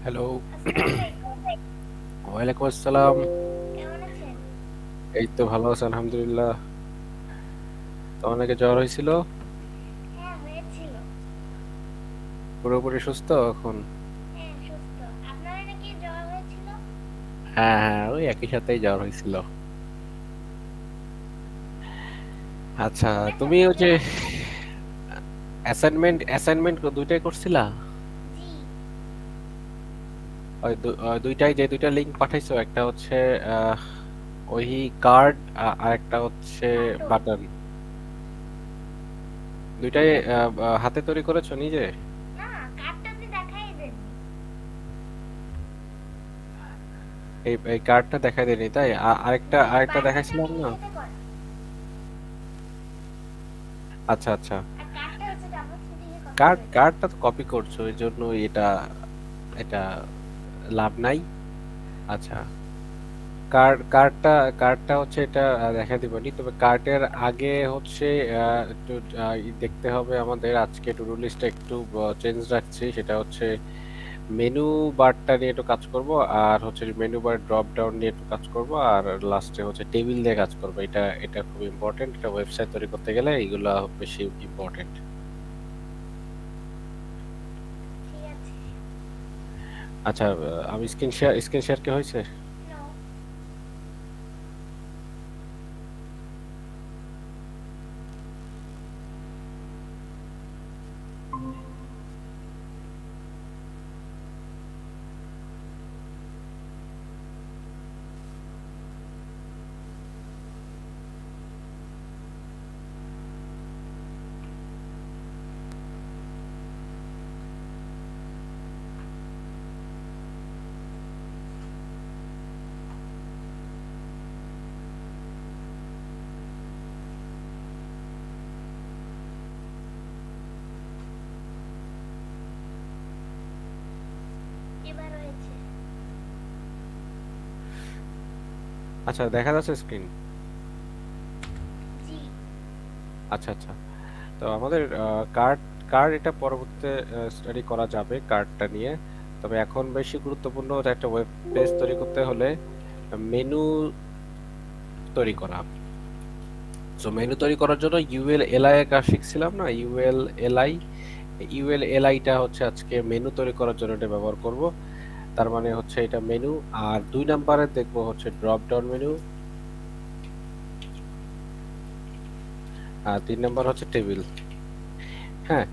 Hello. আসসালামু আলাইকুম। ওয়ালাইকুম আসসালাম। কেমন আছেন? এই তো ভালো আছি আলহামদুলিল্লাহ। তোমার নাকি জ্বর হয়েছিল? হ্যাঁ, হয়েছিল। পুরোপুরি সুস্থ এখন? হ্যাঁ, সুস্থ। আপনারও নাকি জ্বর হয়েছিল? হ্যাঁ হ্যাঁ, ওই একই সাথেই জ্বর হয়েছিল। আচ্ছা, তুমি কমেছে ওই যে জ্বর? অ্যাসাইনমেন্ট দুইটাই করছিলা? জি। ওই দুইটাই, যে দুইটা লিংক পাঠাইছো, একটা হচ্ছে আহ, ওই কার্ড, আর একটা হচ্ছে কার্টুন। বাটন। দুইটাই হাতে তৈরি করেছো নিজে? না, কার্ডটা আপনি দেখাই দেননি। এই কার্ডটা দেখাই দেয়নি তাই? আরেকটা জি, আরেকটা বাটনটা দেখাইছিলাম নিজে না? হাতে করা। আচ্ছা আচ্ছা। আর কার্ডটা হচ্ছে ডাবল সিডিংয়ে কপি কার্ড করেছি। কার্ডটা তো কপি করছো, এই জন্য এটা এটা লাভ নাই। আচ্ছা, কার্ডটা হচ্ছে এটা দেখা দিবনি, তবে কার্ডের আগে হচ্ছে একটু দেখতে হবে আমাদের। আজকে টু ডু লিস্টটা একটু চেঞ্জ রাখছি, সেটা হচ্ছে মেনু বারটা নিয়ে একটু কাজ করব, আর হচ্ছে মেনু বার ড্রপ ডাউন নিয়ে একটু কাজ করব, আর লাস্টে হচ্ছে টেবিল দিয়ে কাজ করব। এটা এটা খুব ইম্পর্টেন্ট, এটা ওয়েবসাইট তৈরি করতে গেলে এইগুলা বেশি ইম্পর্টেন্ট। ঠিক আছে। আচ্ছা, আমি স্ক্রিন শেয়ার কি হয়েছে? নো। এবার হয়েছে। আচ্ছা, দেখা যাচ্ছে স্ক্রিন? জি। আচ্ছা আচ্ছা। তো আমাদের কার্ড কার্ড এটা পরবর্তীতে স্টাডি করা যাবে কার্ডটা নিয়ে। তবে এখন বেশি গুরুত্বপূর্ণ হচ্ছে একটা ওয়েব পেজ তৈরি করতে হলে মেনু তৈরি করা। সো মেনু তৈরি করার জন্য ইউএল এলআই এর কাজ শিখছিলাম না, ইউএল এলআইটা হচ্ছে আজকে মেনু তৈরি করার জন্য এটা ব্যবহার করব। তার মানে হচ্ছে এটা মেনু, আর 2 নম্বরে দেখবো হচ্ছে ড্রপ ডাউন মেনু, আর 3 নম্বর হচ্ছে টেবিল। হ্যাঁ,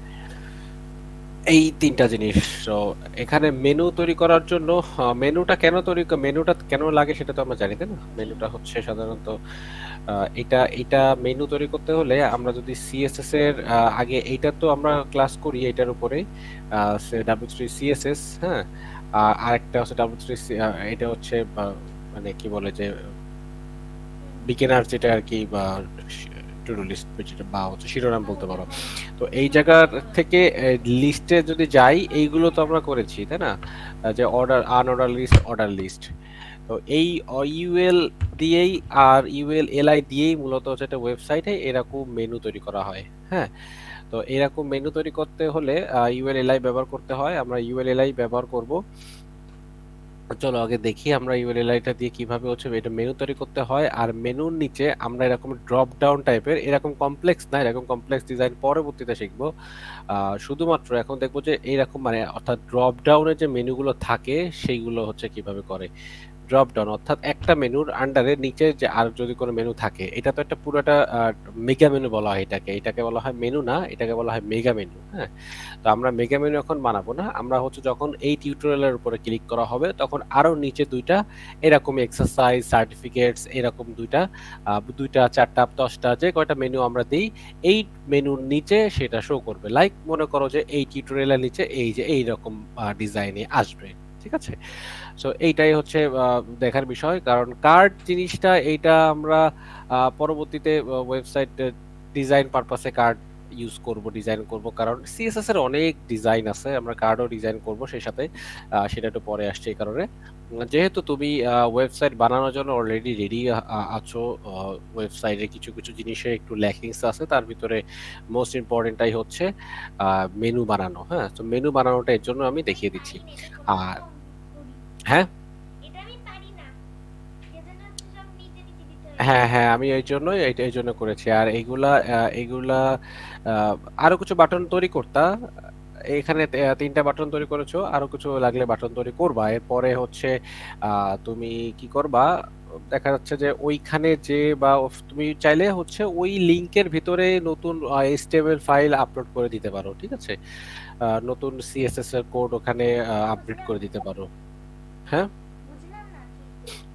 এই তিনটা জিনিস। তো এখানে মেনু তৈরি করার জন্য মেনুটা কেন লাগে সেটা তো আমরা জানি, তাই না? জি। মেনুটা হচ্ছে সাধারণত এটা এটা মেনু তৈরি করতে হলে আমরা যদি সিএসএস এর আগে, এইটা তো আমরা ক্লাস করি এটার উপরে, ডাব্লিউ3 সিএসএস। হ্যাঁ, আরেকটা হচ্ছে ডাব্লিউ3, এটা হচ্ছে মানে কি বলে যে বিগিনার যেটা আর কি, বা টু ডু লিস্ট যেটা, বা হচ্ছে শিরোনাম বলতে পারো। হ্যাঁ। তো এই জায়গার থেকে লিস্টে যদি যাই, এইগুলো তো আমরা করেছি তাই না? যে order, unordered list, order list. তো এই ইউএল দিয়েই আর ইউএল এলআই দিয়েই মূলত হচ্ছে একটা ওয়েবসাইটে এরকম মেনু তৈরি করা হয়। হ্যাঁ, তো এরকম মেনু তৈরি করতে হলে ইউএল এলআই ব্যবহার করতে হয়। আমরা ইউএল এলআই ব্যবহার করব। চলো আগে দেখি আমরা ইউএলএলআইটা দিয়ে কিভাবে হচ্ছে এটা মেনু তৈরি করতে হয়। আর মেনুর নিচে আমরা এরকম ড্রপ ডাউন টাইপের, এরকম কমপ্লেক্স না, এরকম কমপ্লেক্স ডিজাইন পরবর্তীতে শিখবো। শুধুমাত্র এখন দেখবো যে এইরকম, মানে অর্থাৎ ড্রপ ডাউনে যে মেনুগুলো থাকে সেইগুলো হচ্ছে কিভাবে করে। ড্রপ ডাউন অর্থাৎ একটা মেনুর আন্ডারে নিচে যে আর যদি কোনো মেনু থাকে, এটা তো একটা পুরোটা মেগা মেনু বলা হয় এটাকে। এটাকে বলা হয় মেনু না, এটাকে বলা হয় মেগা মেনু। হ্যাঁ, তো আমরা মেগা মেনু এখন বানাবো না। আমরা হচ্ছে যখন এই টিউটোরিয়ালের উপরে ক্লিক করা হবে, তখন আরো নিচে দুইটা এরকম এক্সারসাইজ সার্টিফিকেটস, এরকম দুইটা, দুইটা, চারটা, 10টা, যে কয়টা মেনু আমরা দিই, এই মেনুর নিচে সেটা শো করবে। লাইক মনে করো যে এই টিউটোরিয়ালের নিচে এই যে এইরকম ডিজাইনে আসবে। ঠিক আছে? সো এইটাই হচ্ছে দেখার বিষয়, কারণ কার্ড জিনিসটা এইটা আমরা পরবর্তীতে ওয়েবসাইট ডিজাইন পারপাসে কার্ড ইউজ করব, ডিজাইন করব, কারণ সিএসএস এর অনেক ডিজাইন আছে, আমরা কার্ডও ডিজাইন করব সেই সাথে। সেটা একটু পরে আসছে এই কারণে। যেহেতু তুমি ওয়েবসাইট বানানোর জন্য অলরেডি রেডি আছো, ওয়েবসাইটে কিছু কিছু জিনিসে একটু ল্যাকিংস আছে, তার ভিতরে মোস্ট ইম্পর্টেন্টটাই হচ্ছে মেনু বানানো। হ্যাঁ, তো মেনু বানানোটা এর জন্য আমি আমি দেখিয়ে দিচ্ছি। পারি না, এটা আর কঠিন। হ্যাঁ এটা আমি পারি না, সেজন্য হচ্ছে সব নিচে নিচে দিতে হ্যাঁ হয়েছে। হ্যাঁ আমি এই জন্যই এই জন্য করেছি। আর এইগুলা এইগুলা আরো কিছু বাটন তৈরি করতা। এখানে তিনটা বাটন তৈরি করেছো, আরো কিছু লাগলে বাটন তৈরি করবা। এরপরে হচ্ছে তুমি কি করবা, দেখা যাচ্ছে যে ওইখানে যে বা তুমি চাইলে হচ্ছে ওই লিংকের ভিতরে নতুন এইচটিএমএল ফাইল আপলোড করে দিতে পারো, ঠিক আছে? নতুন সিএসএস এর কোড ওখানে আপডেট বুঝলাম করে না, দিতে পারো। হ্যাঁ, বুঝলাম না কি।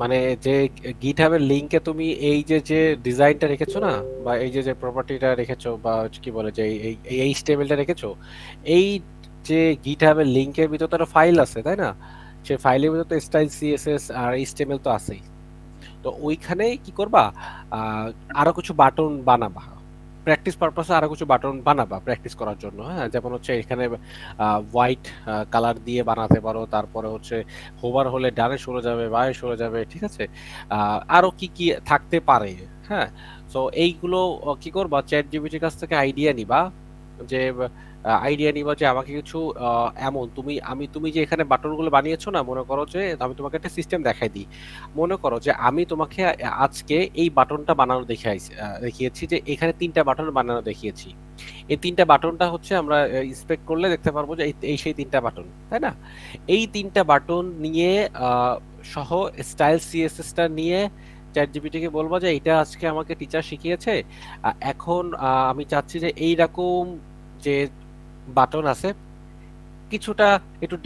মানে যে গিটহাবের লিংকে তুমি এই যে যে ডিজাইনটা রেখেছো না, বা এই যে যে প্রপার্টিটা রেখেছো, বা হচ্ছে কি বলে যে এই এইচটিএমএলটা রেখেছো, এই যে গিটহাবের লিংকের ভিতরে তো একটা ফাইল আছে, তাই না? সেই ফাইলের ভিতরে তো স্টাইল সিএসএস আর এইচটিএমএল তো আছেই। জি। তো ওইখানে কি করবা, আহ, আরো কিছু বাটন বানাবা, প্র্যাকটিস পারপাসে আরো কিছু বাটন বানাবা প্র্যাকটিস করার জন্য। হ্যাঁ, যেমন হচ্ছে এখানে হোয়াইট কালার দিয়ে বানাতে পারো, তারপরে হচ্ছে হোভার হলে ডানে সরে যাবে, বাঁয়ে সরে যাবে, ঠিক আছে? আরো কি কি থাকতে পারে। হ্যাঁ, তো এইগুলো কি করবা, চ্যাট জিপিটির কাছ থেকে আইডিয়া নিবা, যে আইডিয়া নিবা যে আমাকে কিছু এমন তুমি যে এখানে বাটনগুলো বানিয়েছো না, মনে করো যে আমি তোমাকে একটা সিস্টেম দেখাই দিই। মনে করো যে আমি তোমাকে আজকে এই বাটনটা বানানো দেখিয়েছি, যে এখানে তিনটা বাটন বানানো দেখিয়েছি। এই তিনটা বাটনটা হচ্ছে আমরা ইন্সপেক্ট করলে দেখতে পারবো যে এই সেই তিনটা বাটন, তাই না? এই তিনটা বাটন নিয়ে আহ, সহ স্টাইল সিএসএস টা নিয়ে চ্যাট জিপিটি কে বলবো যে এটা আজকে আমাকে টিচার শিখিয়েছে। এখন আমি চাচ্ছি যে এইরকম যে বাটন আছে, কিছুটা একটু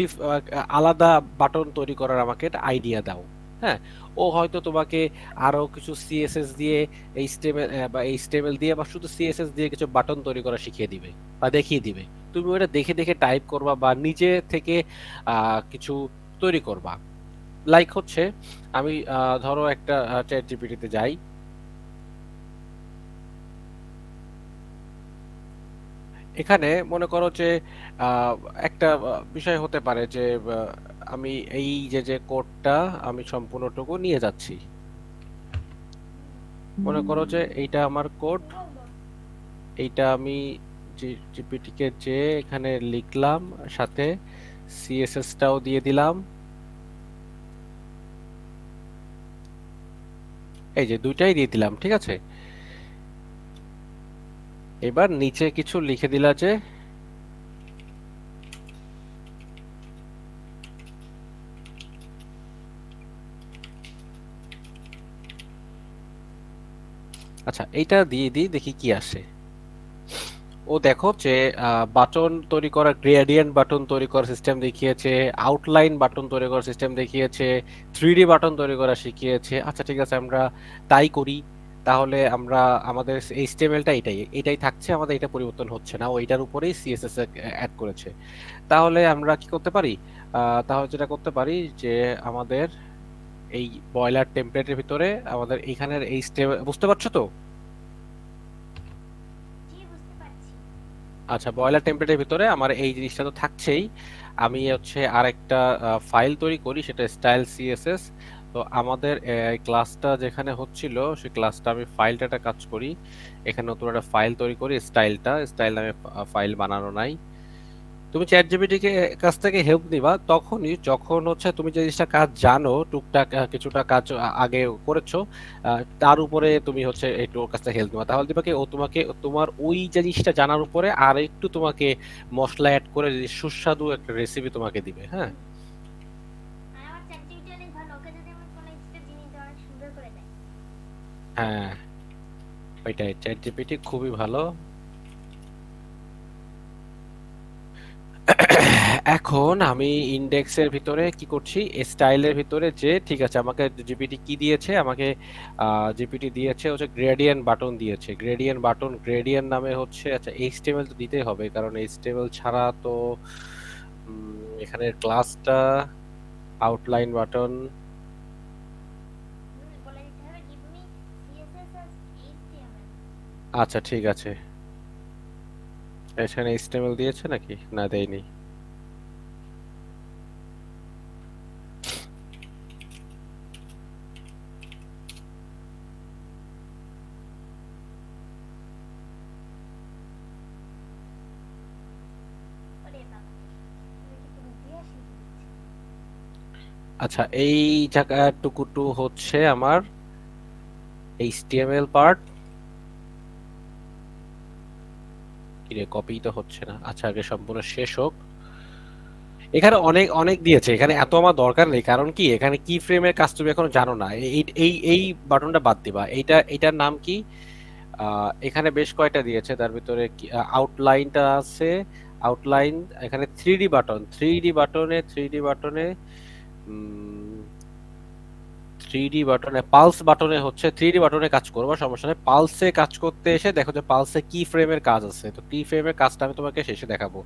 আলাদা বাটন তৈরি করার আমাকে একটা আইডিয়া দাও। হ্যাঁ, ও হয়তো তোমাকে আরো কিছু সিএসএস দিয়ে, এইচটিএমএল বা এইচটিএমএল দিয়ে বা শুধু সিএসএস দিয়ে কিছু বাটন তৈরি করা শিখিয়ে দিবে বা দেখিয়ে দিবে। তুমি ওটা দেখে দেখে টাইপ করবা বা নিজে থেকে কিছু তৈরি করবা। লাইক হচ্ছে আমি ধরো একটা চ্যাট জিপিটিতে যাই। এখানে মনে করো যে আহ, একটা বিষয় হতে পারে যে আমি এই যে যে কোডটা আমি সম্পূর্ণটুকু নিয়ে যাচ্ছি। মনে করো যে এইটা আমার কোড, বলবো। এইটা আমি জিপিটি কে যে এখানে লিখলাম, সাথে সিএসএস টাও দিয়ে দিলাম। এই যে দুইটাই দিয়ে দিলাম, ঠিক আছে? এবার নিচে কিছু লিখে দিলা যে আচ্ছা এইটা দিয়ে দিই, দেখি কি আসে। ও দেখো যে বাটন তৈরি করা, গ্রেডিয়েন্ট বাটন তৈরি করার সিস্টেম দেখিয়েছে, আউটলাইন বাটন তৈরি করার সিস্টেম দেখিয়েছে, থ্রিডি বাটন তৈরি করা শিখিয়েছে। আচ্ছা ঠিক আছে, আমরা তাই করি। তাহলে আমরা আমাদের এইচটিএমএলটা এটাই এটাই থাকছে, আমাদের এটা পরিবর্তন হচ্ছে না, ও এটার উপরেই সিএসএস অ্যাড করেছে। তাহলে আমরা কি করতে পারি, তাহলে যেটা করতে পারি যে আমাদের এই বয়লার টেমপ্লেটের ভিতরে আমাদের এইখানের এইচটিএমএল, বুঝতে পারছো তো? জি, বুঝতে পারছি। আচ্ছা, বয়লার টেমপ্লেটের ভিতরে আমার এই জিনিসটা তো থাকছেই। আমি হচ্ছে আরেকটা ফাইল তৈরি করি, সেটা স্টাইল সিএসএস। তো আমাদের ক্লাসটা যেখানে হচ্ছিল সেই ক্লাসটা আমি ফাইলটা একটা কাজ করি, এখানে নতুন একটা ফাইল তৈরি করি। স্টাইল নামে ফাইল বানানো নাই। তুমি চ্যাট জিপিটি কে কাছ থেকে হেল্প নিবা তখনই যখন হচ্ছে তুমি যে জিনিসটা কাজ জানো, টুকটাক কিছুটা কাজ আগে করেছো, তার উপরে তুমি হচ্ছে একটু ওর কাছ থেকে হেল্প নিবা। তাহলে দিবা কি, ও তোমাকে তোমার ওই জিনিসটা জানার উপরে আর একটু তোমাকে মশলা অ্যাড করে সুস্বাদু একটা রেসিপি তোমাকে দিবে। হ্যাঁ হুম। আর আমার চ্যাটজিপিটি অনেক ভালো, ওকে যদি আমি কোনো একটা জিনিস দেওয়া অনেক সুন্দর করে দেয়। হ্যাঁ, ওইটাই, চ্যাট জিপিটি খুবই ভালো। এখন আমি ইন্ডেক্সের ভিতরে কি করছি, স্টাইলের ভিতরে যে ঠিক আছে, আমাকে জিপিটি কি দিয়েছে, আমাকে জিপিটি দিয়েছে হচ্ছে গ্রেডিয়েন্ট বাটন দিয়েছে। গ্রেডিয়েন্ট বাটন, গ্রেডিয়েন্ট নামে হচ্ছে, আচ্ছা এইচটিএমএল তো দিতেই হবে, কারণ এইচটিএমএল ছাড়া তো এখানে ক্লাসটা আউটলাইন বাটন। বলে দিতে হবে গিভ মি সিএসএস আর এইচটিএমএল। আচ্ছা ঠিক আছে, এখানে এইচটিএমএল দিয়েছে নাকি, না দেয়নি। ওরে বাবা, তুমি কি তুমি দিয়ে শিখে দিচ্ছি। আচ্ছা, এই জায়গাটুকুটু হচ্ছে আমার HTML পার্ট। কিরে, কপি তো হচ্ছে না। আচ্ছা, আগে সম্পূর্ণ শেষ হোক। এখানে অনেক অনেক দিয়েছে, এখানে এত আমার দরকার নেই। কারণ কি, এখানে কি ফ্রেমের কাজ তুমি এখনো জানো না। এই এই এই বাটনটা বাদ দিবা। এটার নাম কি? এখানে বেশ কয়টা দিয়েছে, তার ভিতরে আউটলাইনটা আছে। আউটলাইন, এখানে 3D বাটন, 3D বাটনে 3D বাটনে পালস বাটনে কাজ করবো, সমস্যা নেই। পালসে কাজ করতে এসে দেখো যে পালসে কি ফ্রেমের কাজ আছে, তো কি ফ্রেমের কাজটা আমি তোমাকে শেষে দেখাবো।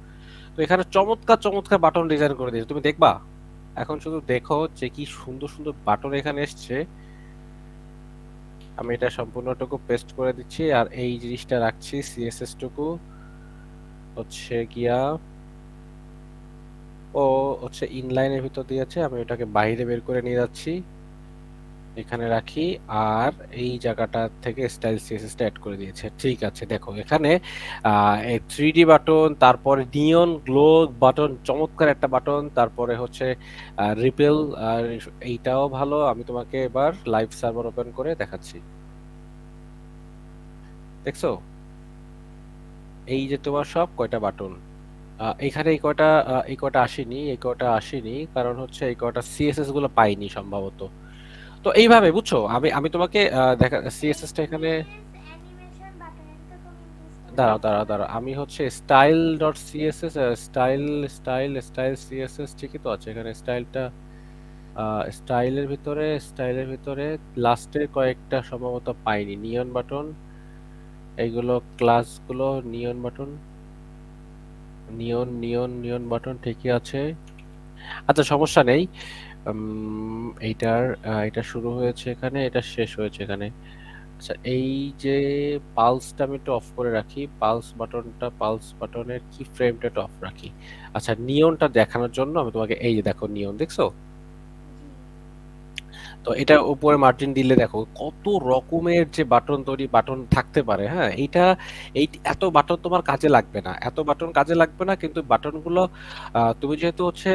তো এখানে চমৎকার চমৎকার বাটন ডিজাইন করে দিয়েছে, তুমি দেখবা। এখন শুধু দেখো যে কি সুন্দর সুন্দর বাটন এখানে এসছে। আমি এটা সম্পূর্ণটুকু পেস্ট করে দিচ্ছি, আর এই জিনিসটা রাখছি, সিএসএস টুকু হচ্ছে গিয়া ও হচ্ছে ইনলাইনের ভিতর দিয়েছে, আমি এটাকে বাইরে বের করে নিয়ে যাচ্ছি, এখানে রাখি। আর এই জায়গাটা থেকে স্টাইল সিএসএসটা অ্যাড করে দিয়েছে। ঠিক আছে, দেখো এখানে এই 3D বাটন, তারপরে নিয়ন গ্লো বাটন, চমৎকার একটা বাটন, তারপরে হচ্ছে রিপেল। আর এইটাও ভালো। আমি তোমাকে এবার লাইভ সার্ভার ওপেন করে দেখাচ্ছি, দেখছো এই যে তোমার সব কয়টা বাটন। এখানে এই কয়টা আসেনি, কারণ হচ্ছে এই কয়টা সিএসএস গুলো পাইনি সম্ভবত। তো এইভাবে বুঝছো, আমি আমি তোমাকে দেখা সিএসএস টা এখানে। সিএসএস অ্যানিমেশন বাটন, এটা তো খুব ইন্টারেস্টিং দাঁড়াও লাগছে। দাঁড়াও দাঁড়াও, আমি হচ্ছে style dot CSS, style CSS ঠিকই তো আছে এখানে। স্টাইলের ভিতরে লাস্টের কয়েকটা সম্ভবত পাইনি। নিয়ন বাটন, এইগুলো ক্লাসগুলো, নিয়ন বাটন, নিয়ন বাটন ঠিকই আছে। আচ্ছা, সমস্যা নেই। এটা শুরু হয়েছে এখানে, এটা শেষ হয়েছে এখানে। আচ্ছা, এই যে পালসটা আমি একটু অফ করে রাখি, পালস বাটনের কি ফ্রেমটা একটু অফ রাখি। আচ্ছা, নিয়নটা দেখানোর জন্য আমি তোমাকে, এই যে দেখো নিয়ন, দেখছো? জি। তো এটা উপরে মার্জিন দিলে দেখো কত রকমের যে বাটন থাকতে পারে। হ্যাঁ, এই এত বাটন তোমার কাজে লাগবে না, এত বাটন কাজে লাগবে না, কিন্তু বাটনগুলো তুমি যেহেতু হচ্ছে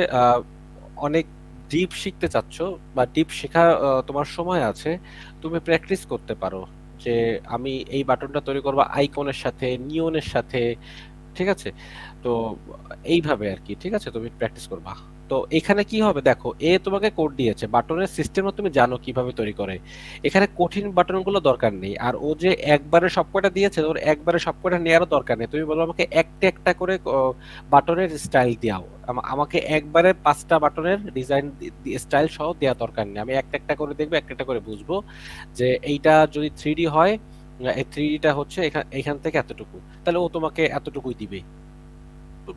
অনেক ডিপ শিখতে চাচ্ছ, বা ডিপ শেখা তোমার সময় আছে, তুমি প্র্যাকটিস করতে পারো যে আমি এই বাটনটা তৈরি করবো আইকনের সাথে, নিয়নের সাথে। ঠিক আছে, তো এইভাবে আর কি। ঠিক আছে, তুমি প্র্যাকটিস করবা। তো এখানে কি হবে দেখো, তোমাকে কোড দিয়েছে, বাটনের সিস্টেমও তুমি জানো কিভাবে তৈরি করে। এখানে কঠিন বাটনগুলো দরকার নেই। আর ও যে একবারে সবকটা দিয়েছে, ওর একবারে সবকটা নেওয়ারও দরকার নেই। তুমি বলো আমাকে একটা একটা করে বাটনের স্টাইল দাও, আমাকে একবারে 5টা বাটনের ডিজাইন স্টাইল সহ দেওয়া দরকার নেই। আমি একটা একটা করে দেখবো, একটা একটা করে বুঝবো যে এইটা যদি 3D হয়, এই 3Dটা হচ্ছে এখান এখান থেকে এতটুকু, তাহলে ও তোমাকে এতটুকুই দিবে।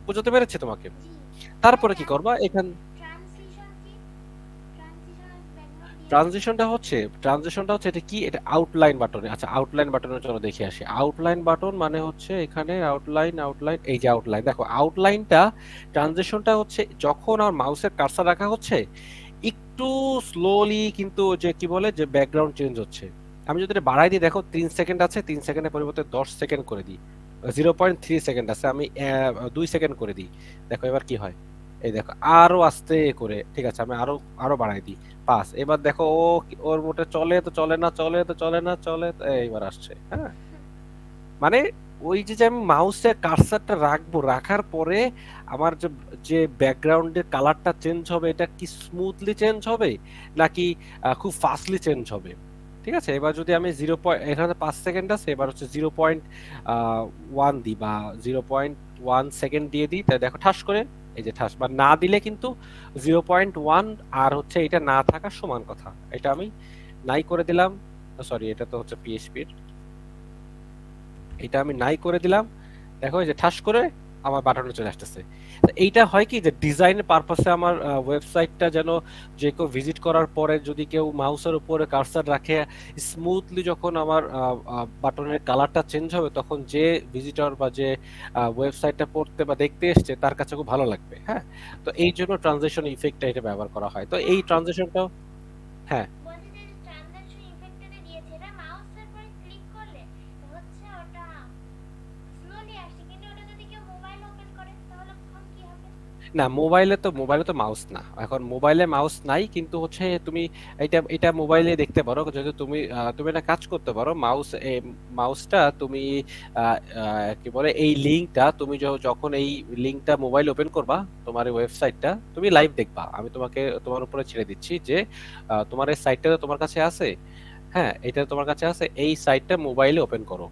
বুঝতে পেরেছে তোমাকে? জি। আর তারপরে কি করবা এখান। ট্রানজিশন কি? ট্রানজিশন আর ব্যাকগ্রাউন্ড দিয়েছে না? ট্রানজিশনটা হচ্ছে এটা কি, এটা আউটলাইন বাটনে। আচ্ছা, আউটলাইন বাটনের জন্য দেখে আসি। আউটলাইন বাটন মানে হচ্ছে এখানে আউটলাইন, এই যে আউটলাইন, দেখো আউটলাইনটা, ট্রানজিশনটা হচ্ছে যখন আমার মাউসের কার্সার রাখা হচ্ছে, একটু স্লোলি কিন্তু যে কি বলে যে ব্যাকগ্রাউন্ড চেঞ্জ হচ্ছে। আমি যদি এটা বাড়াই দিই, দেখো 3 সেকেন্ড আছে, 3 সেকেন্ডের পরিবর্তে 10 সেকেন্ড করে দিই, 0.3 সেকেন্ড আছে, আমি 2 সেকেন্ড করে দিই, দেখো এবার কি হয়। এই দেখো আরো আস্তে করে, ঠিক আছে, আমি আরো আরো বাড়াই দিই, 5। এবার দেখো ওর মোটে চলে তো চলে না, এইবার আসছে। হ্যাঁ, মানে ওই যে আমি মাউসে কার্সারটা রাখবো, রাখার পরে আমার যে যে ব্যাকগ্রাউন্ডের কালারটা চেঞ্জ হবে, এটা কি স্মুথলি চেঞ্জ হবে নাকি খুব ফাস্টলি চেঞ্জ হবে। ঠিক আছে, এবার যদি আমি এখানে 5 সেকেন্ড আছে, এবার হচ্ছে 0.1 দিই, বা 0.1 সেকেন্ড দিয়ে দিই, তাই দেখো ঠাস করে, এই যে ঠাস, বা না দিলে কিন্তু 0.1, আর হচ্ছে এটা না থাকার সমান কথা। এটা আমি নাই করে দিলাম, সরি এটা তো হচ্ছে পিএইচপির, এটা আমি নাই করে দিলাম। দেখো এই যে ঠাস করে আমার বাটনে চলে আসতেছে। তো এইটা হয় কি, যে ডিজাইনের পারপাসে আমার ওয়েবসাইটটা যেন যে কেউ ভিজিট করার পরে যদি কেউ মাউসের উপরে কার্সার রাখে, স্মুথলি যখন আমার বাটনের কালারটা চেঞ্জ হবে, তখন যে ভিজিটর বা যে ওয়েবসাইটটা পড়তে বা দেখতে এসছে তার কাছে খুব ভালো লাগবে। হ্যাঁ, তো এই জন্য ট্রানজিশন ইফেক্টটা এটা ব্যবহার করা হয়। তো এই হ্যাঁ, ট্রানজিশনটাও, হ্যাঁ। বলছি যে ট্রানজাকশন ইফেক্টটা দিয়েছে, এটা মাউসের পরে ক্লিক করলে হচ্ছে ওটা স্লোলি আসছে, কিন্তু ওটা যদি কেউ মোবাইল ওপেন করে তাহলে তখন কি হবে? না, মোবাইলে তো মাউস না, এখন মোবাইলে মাউস নাই, কিন্তু হচ্ছে তুমি এটা এটা মোবাইলে দেখতে পারো, যদি তুমি একটা কাজ করতে পারো, মাউসটা তুমি কি বলে এই লিঙ্কটা তুমি যখন এই লিঙ্কটা মোবাইল ওপেন করবা, তোমার এই ওয়েবসাইটটা তুমি লাইভ দেখবা, আমি তোমার উপরে ছেড়ে দিচ্ছি যে তোমার এই সাইটটা তোমার কাছে আছে। হ্যাঁ, এটা তোমার কাছে আছে, এই সাইটটা মোবাইলে ওপেন করো।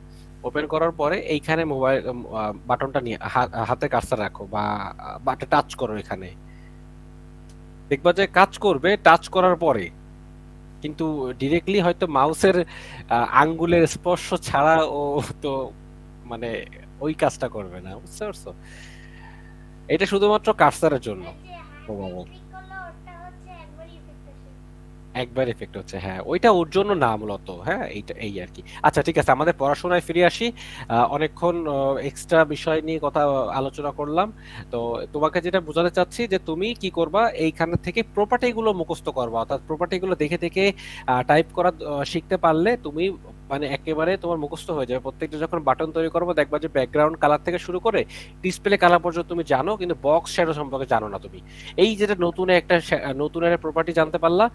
ওপেন করার পরে এইখানে মোবাইল বাটনটা নিয়ে হাতে কার্সার রাখো, বা বাটে টাচ করো এখানে, দেখবা যে কাজ করবে টাচ করার পরে, কিন্তু ডিরেক্টলি হয়তো মাউসের আঙ্গুলের স্পর্শ ছাড়া ও তো মানে ওই কাজটা করবে না, বুঝতে পারছো? এটা শুধুমাত্র কার্সারের জন্য। ওই যে ও হ্যান্ডেল বাবা, ক্লিক করলে ওটা হচ্ছে একবারই ইফেক্ট আসে। একবার এফেক্ট হচ্ছে, হ্যাঁ ওইটা ওর জন্য না মূলত, হ্যাঁ এইটা এই আর কি। আচ্ছা ঠিক আছে, আমাদের পড়াশোনায় ফিরে আসি। অনেকক্ষণ এক্সট্রা বিষয় নিয়ে কথা আলোচনা করলাম। তো তোমাকে যেটা বোঝাতে চাচ্ছি যে তুমি কি করবা, এইখান থেকে প্রপার্টি গুলো মুখস্থ করবা, অর্থাৎ প্রপার্টি গুলো দেখে দেখে টাইপ করা শিখতে পারলে তুমি মানে একেবারে তোমার মুখস্থ হয়ে যাবে। প্রত্যেকটা যখন বাটন তৈরি করবো দেখবা যে ব্যাকগ্রাউন্ড কালার থেকে শুরু করে ডিসপ্লে কালার পর্যন্ত তুমি জানো, কিন্তু বক্স শ্যাডো সম্পর্কে জানো না তুমি। এই যেটা নতুন একটা প্রপার্টি জানতে পারলা,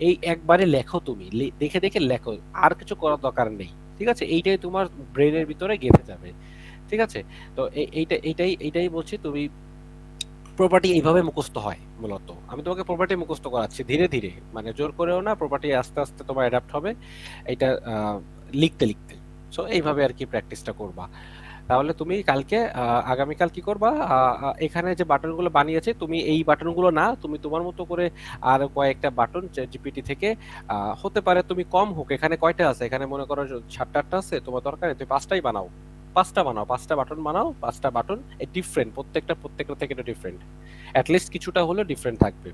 এই একবারে লেখো তুমি, দেখে দেখে লেখো, আর কিছু করার দরকার নেই। ঠিক আছে, এইটাই তোমার ব্রেনের ভিতরে গেঁথে যাবে। ঠিক আছে, তো এইটাই বলছি, তুমি প্রপার্টি এইভাবে মুখস্থ হয় মূলত। আমি তোমাকে প্রপার্টি মুখস্থ করাচ্ছি ধীরে ধীরে, মানে জোর করেও না, প্রপার্টি আস্তে আস্তে তোমার অ্যাডাপ্ট হবে এটা লিখতে লিখতে। সো এইভাবে আর কি প্র্যাকটিসটা করবা। তাহলে তুমি কালকে আগামীকাল কি করবা, এখানে যে বাটনগুলো বানিয়েছে তুমি এই বাটনগুলো না, তুমি তোমার মতো করে আর কয়েকটা বাটন জিপিটি থেকে হতে পারে তুমি কম হোক, এখানে কয়টা আছে, এখানে মনে করো 7টা 8টা আছে, তোমার দরকার নেই, তুমি 5টাই বানাও। 5টা বানাও, 5টা বাটন বানাও, 5টা বাটন ডিফারেন্ট, প্রত্যেকটা থেকে ডিফারেন্ট, অ্যাটলিস্ট কিছুটা হলেও ডিফারেন্ট থাকবে।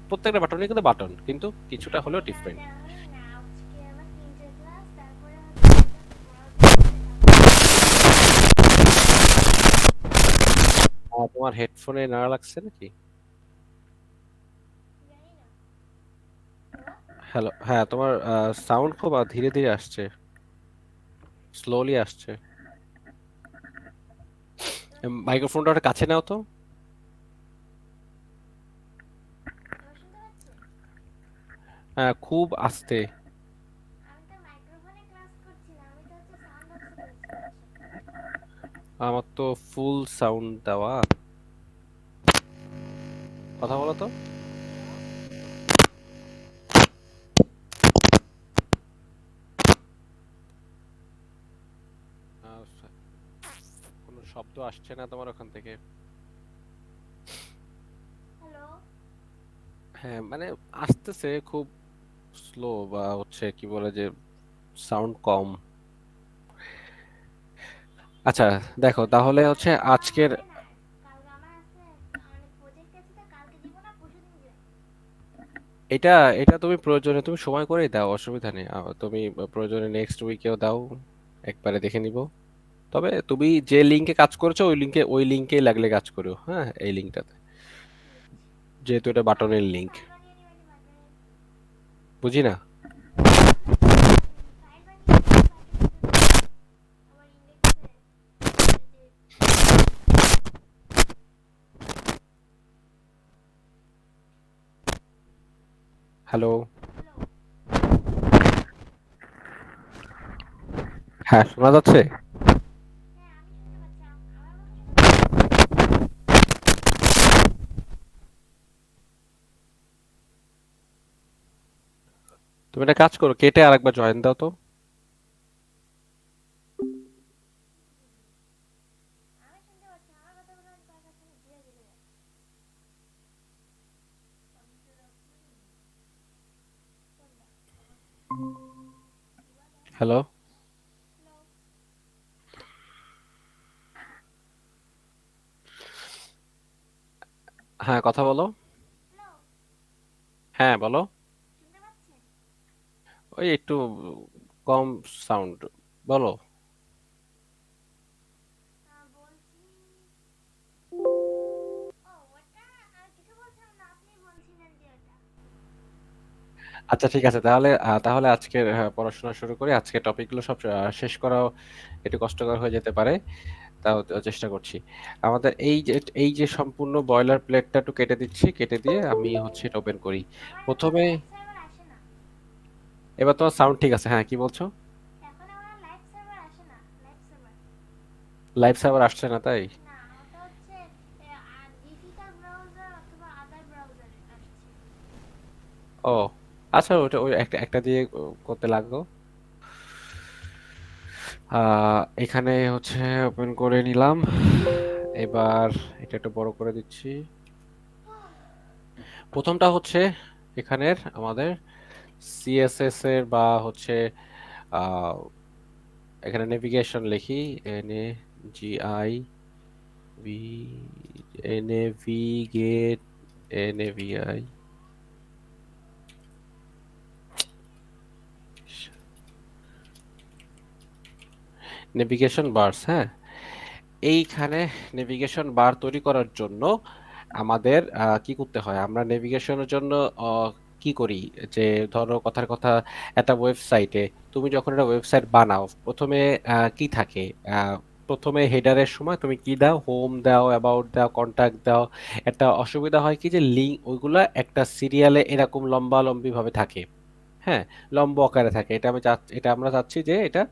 প্রত্যেকটা বাটনই কিন্তু বাটন, কিন্তু কিছুটা হলেও আচ্ছা ডিফারেন্ট। তাহলে না, আজকে আমার 3টে ক্লাস, তারপরে হচ্ছে তোমার হেডফোনে নাড়া লাগছে নাকি? জানি না। হ্যালো? হ্যালো, হ্যাঁ তোমার সাউন্ড খুব ধীরে ধীরে আসছে, স্লোলি আসছে। মাইক্রোফোনটা ওটা কাছে নাও তো। এবার শুনতে পাচ্ছি? হ্যাঁ, খুব আস্তে। আমি তো মাইক্রোফোনে ক্লাস করছি না, আমি তো হচ্ছে সাউন্ড বক্সে করছি পাশে। আমার তো ফুল সাউন্ড দেওয়া। কথা বলো তো। হ্যালো? আহ, কোনো শব্দ আসছে না তোমার ওখান থেকে। হ্যালো? হ্যাঁ মানে আসতেছে খুব স্লো, বা হচ্ছে কি বলে যে সাউন্ড কম। আচ্ছা, দেখো তাহলে হচ্ছে কালকে আমার আজকের হবে না। কালকে আমার আছে, অনেক প্রজেক্ট আছে, তো কালকে দিব না, পরশুদিন দিব। এটা এটা তুমি প্রয়োজনে তুমি সময় করেই দাও, অসুবিধা নেই। তুমি প্রয়োজনে নেক্সট উইকেও দাও, একবারে দেখে নিব। তবে তুমি যে লিঙ্কে কাজ করেছো ওই লিঙ্কেই লাগলে কাজ করো, হ্যাঁ এই লিঙ্কটাতে, ঠিক আছে। যেহেতু এটা কালকে বাটনের হচ্ছে লিঙ্ক। ফাইল বানিয়ে নিব, এটি বাটনের। বুঝি না। কালকে হচ্ছে ফাইল বানিয়ে নিব, বাটনের জন্য। আমার ইন্ডেক্সে যে হ্যালো। হ্যালো? হ্যাঁ, শোনা যাচ্ছে। হ্যাঁ, আমি শুনতে পাচ্ছি। আমার কথা শুনতে পাচ্ছেন? তুমি একটা কাজ করো, কেটে আরেকবার জয়েন দাও তো। আমি শুনতে পাচ্ছি, আমার কথাগুলো তার কাছে ধীরে ধীরে যায়। কোনটা? হ্যালো। হ্যালো? হ্যাঁ, কথা বলো। হ্যালো? হ্যাঁ বলো। শুনতে পাচ্ছেন? ওই একটু কম সাউন্ড, বলো। বলছি, ও ওটা আর কিছু বলছিলাম না, আপনি বলছিলেন যে ওটা। আচ্ছা ঠিক আছে, তাহলে আজকের পড়াশোনা শুরু করি। আজকের টপিকগুলো সব শেষ করাও একটু কষ্টকর হয়ে যেতে পারে। তাও চেষ্টা করছি। আমাদের এই যে সম্পূর্ণ বয়লার প্লেটটা একটু কেটে দিচ্ছি, কেটে দিয়ে আমি হচ্ছে এটা ওপেন করি। এখন প্রথমে লাইভ সার্ভার আসে না। এবার তোমার সাউন্ড ঠিক আছে, হ্যাঁ কি বলছো? এখন আমার লাইভ সার্ভার আসে না, লাইভ সার্ভার। লাইভ সার্ভার আসছে না তাই? না, ওটা হচ্ছে ডিজিটাল ব্রাউজার অথবা আদার ব্রাউজারে আসছে। ও আচ্ছা, ওটা ওই একটা একটা দিয়ে করতে লাগলো। এখানে হচ্ছে ওপেন করে নিলাম। এবার এটা একটু বড় করে দিচ্ছি। প্রথমটা হচ্ছে এখানের আমাদের সিএসএস এর বা হচ্ছে আহ, এখানে নেভিগেশন লিখি, N A G I V, navigate, নেভিআই, নেভিগেশন বারস। হ্যাঁ, এইখানে নেভিগেশন বার তৈরি করার জন্য আমাদের কি করতে হয়, আমরা নেভিগেশনের জন্য কি করি, যে ধরো কথার কথা একটা ওয়েবসাইটে তুমি যখন একটা ওয়েবসাইট বানাও প্রথমে কি থাকে, আহ, প্রথমে হেডারের সময় তুমি কি দাও, হোম দাও, অ্যাবাউট দাও, কন্টাক্ট দাও। একটা অসুবিধা হয় কি যে লিঙ্ক ওইগুলা একটা সিরিয়ালে এরকম লম্বা লম্বি ভাবে থাকে। হ্যাঁ, লম্ব আকারে থাকে। এটা আমরা চাচ্ছি যে এটা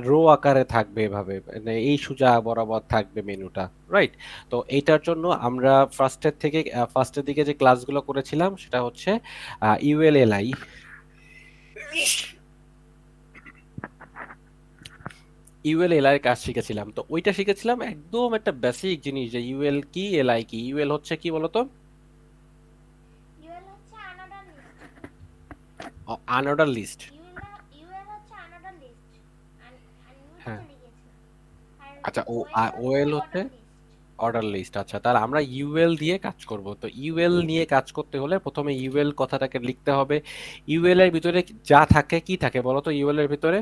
রো আকারে থাকবে এভাবে, মানে এই সোজা বরাবর থাকবে মেনুটা, রাইট? তো এইটার জন্য আমরা ফার্স্টের দিকে যে ক্লাসগুলো করেছিলাম সেটা হচ্ছে ইউএলএলআই। ইউএলএলআই এর কাজ শিখেছিলাম, তো ওইটা শিখেছিলাম একদম একটা বেসিক জিনিস, যে ইউএল কি, এলআই কি। ইউএল হচ্ছে কি বলতো? ইউএল হচ্ছে unordered list. Unordered list. UL হচ্ছে আনঅর্ডার লিস্ট। আমি হ্যাঁ, তো লিখেছি। আর আচ্ছা। ওএল হচ্ছে ওএল হচ্ছে অর্ডার লিস্ট। Order list. আচ্ছা, তাহলে আমরা ইউএল দিয়ে কাজ করব। তো ইউএল নিয়ে কাজ করতে হলে প্রথমে ইউএল কথাটাকে লিখতে হবে। ইউএল এর ভিতরে যা থাকে, কি থাকে বলো তো ইউএল এর ভিতরে?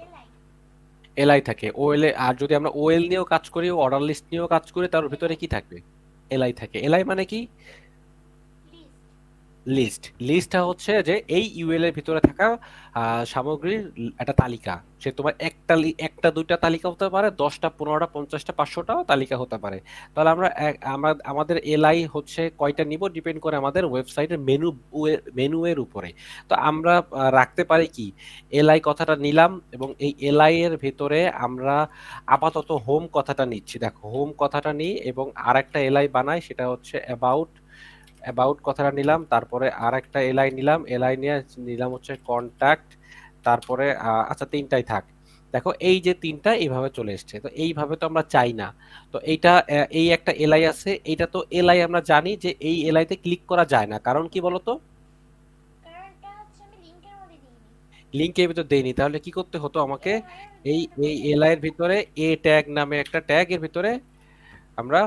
এলআই এলআই থাকে। ওএল আর যদি আমরা ওএল নিয়েও কাজ করি, অর্ডার লিস্ট নিয়েও কাজ করি, তার ভিতরে এলআই কি থাকবে? এলআই থাকে। এলআই মানে কি? লিস্ট। লিস্ট। লিস্টটা হচ্ছে যে এই ইউএল এর ভিতরে থাকা সামগ্রীর একটা তালিকা। সে তোমার একটা দুইটা তালিকা হতে পারে, 10টা 15টা 50টা 500টাও তালিকা হতে পারে। তাহলে আমরা আমাদের এলআই হচ্ছে কয়টা নিব ডিপেন্ড করে আমাদের ওয়েবসাইটের মেনু এর উপরে। তো আমরা রাখতে পারি কি, এলআই কথাটা নিলাম, এবং এই এলআই এর ভিতরে আমরা আপাতত হোম কথাটা নিচ্ছি। দেখো, হোম কথাটা নিই এবং আরেকটা এলআই বানাই, সেটা হচ্ছে অ্যাবাউট। অ্যাবাউট কথাটা নিলাম, তারপরে আর একটা এলআই নিলাম, এলআই নিয়ে নিলাম হচ্ছে কন্টাক্ট। তারপরে আচ্ছা, তিনটাই থাক। দেখো এই যে তিনটা এইভাবে চলে এসছে, তো এইভাবে তো আমরা চাই না। তো এইটা এই একটা এলআই আছে, এইটা তো এলআই আমরা জানি যে এই এলআই তে ক্লিক করা যায় না, কারণ কি বলতো? কারণটা হচ্ছে আমি লিংকের মধ্যে দিইনি। লিংকের ভিতর দেইনি। তাহলে কি করতে হতো আমাকে? এলআই এর এই ভিতরে এই ঢুকাইতে এলআই হতো। এর ভিতরে এ ট্যাগ নামে একটা ট্যাগ এর ভিতরে আমরা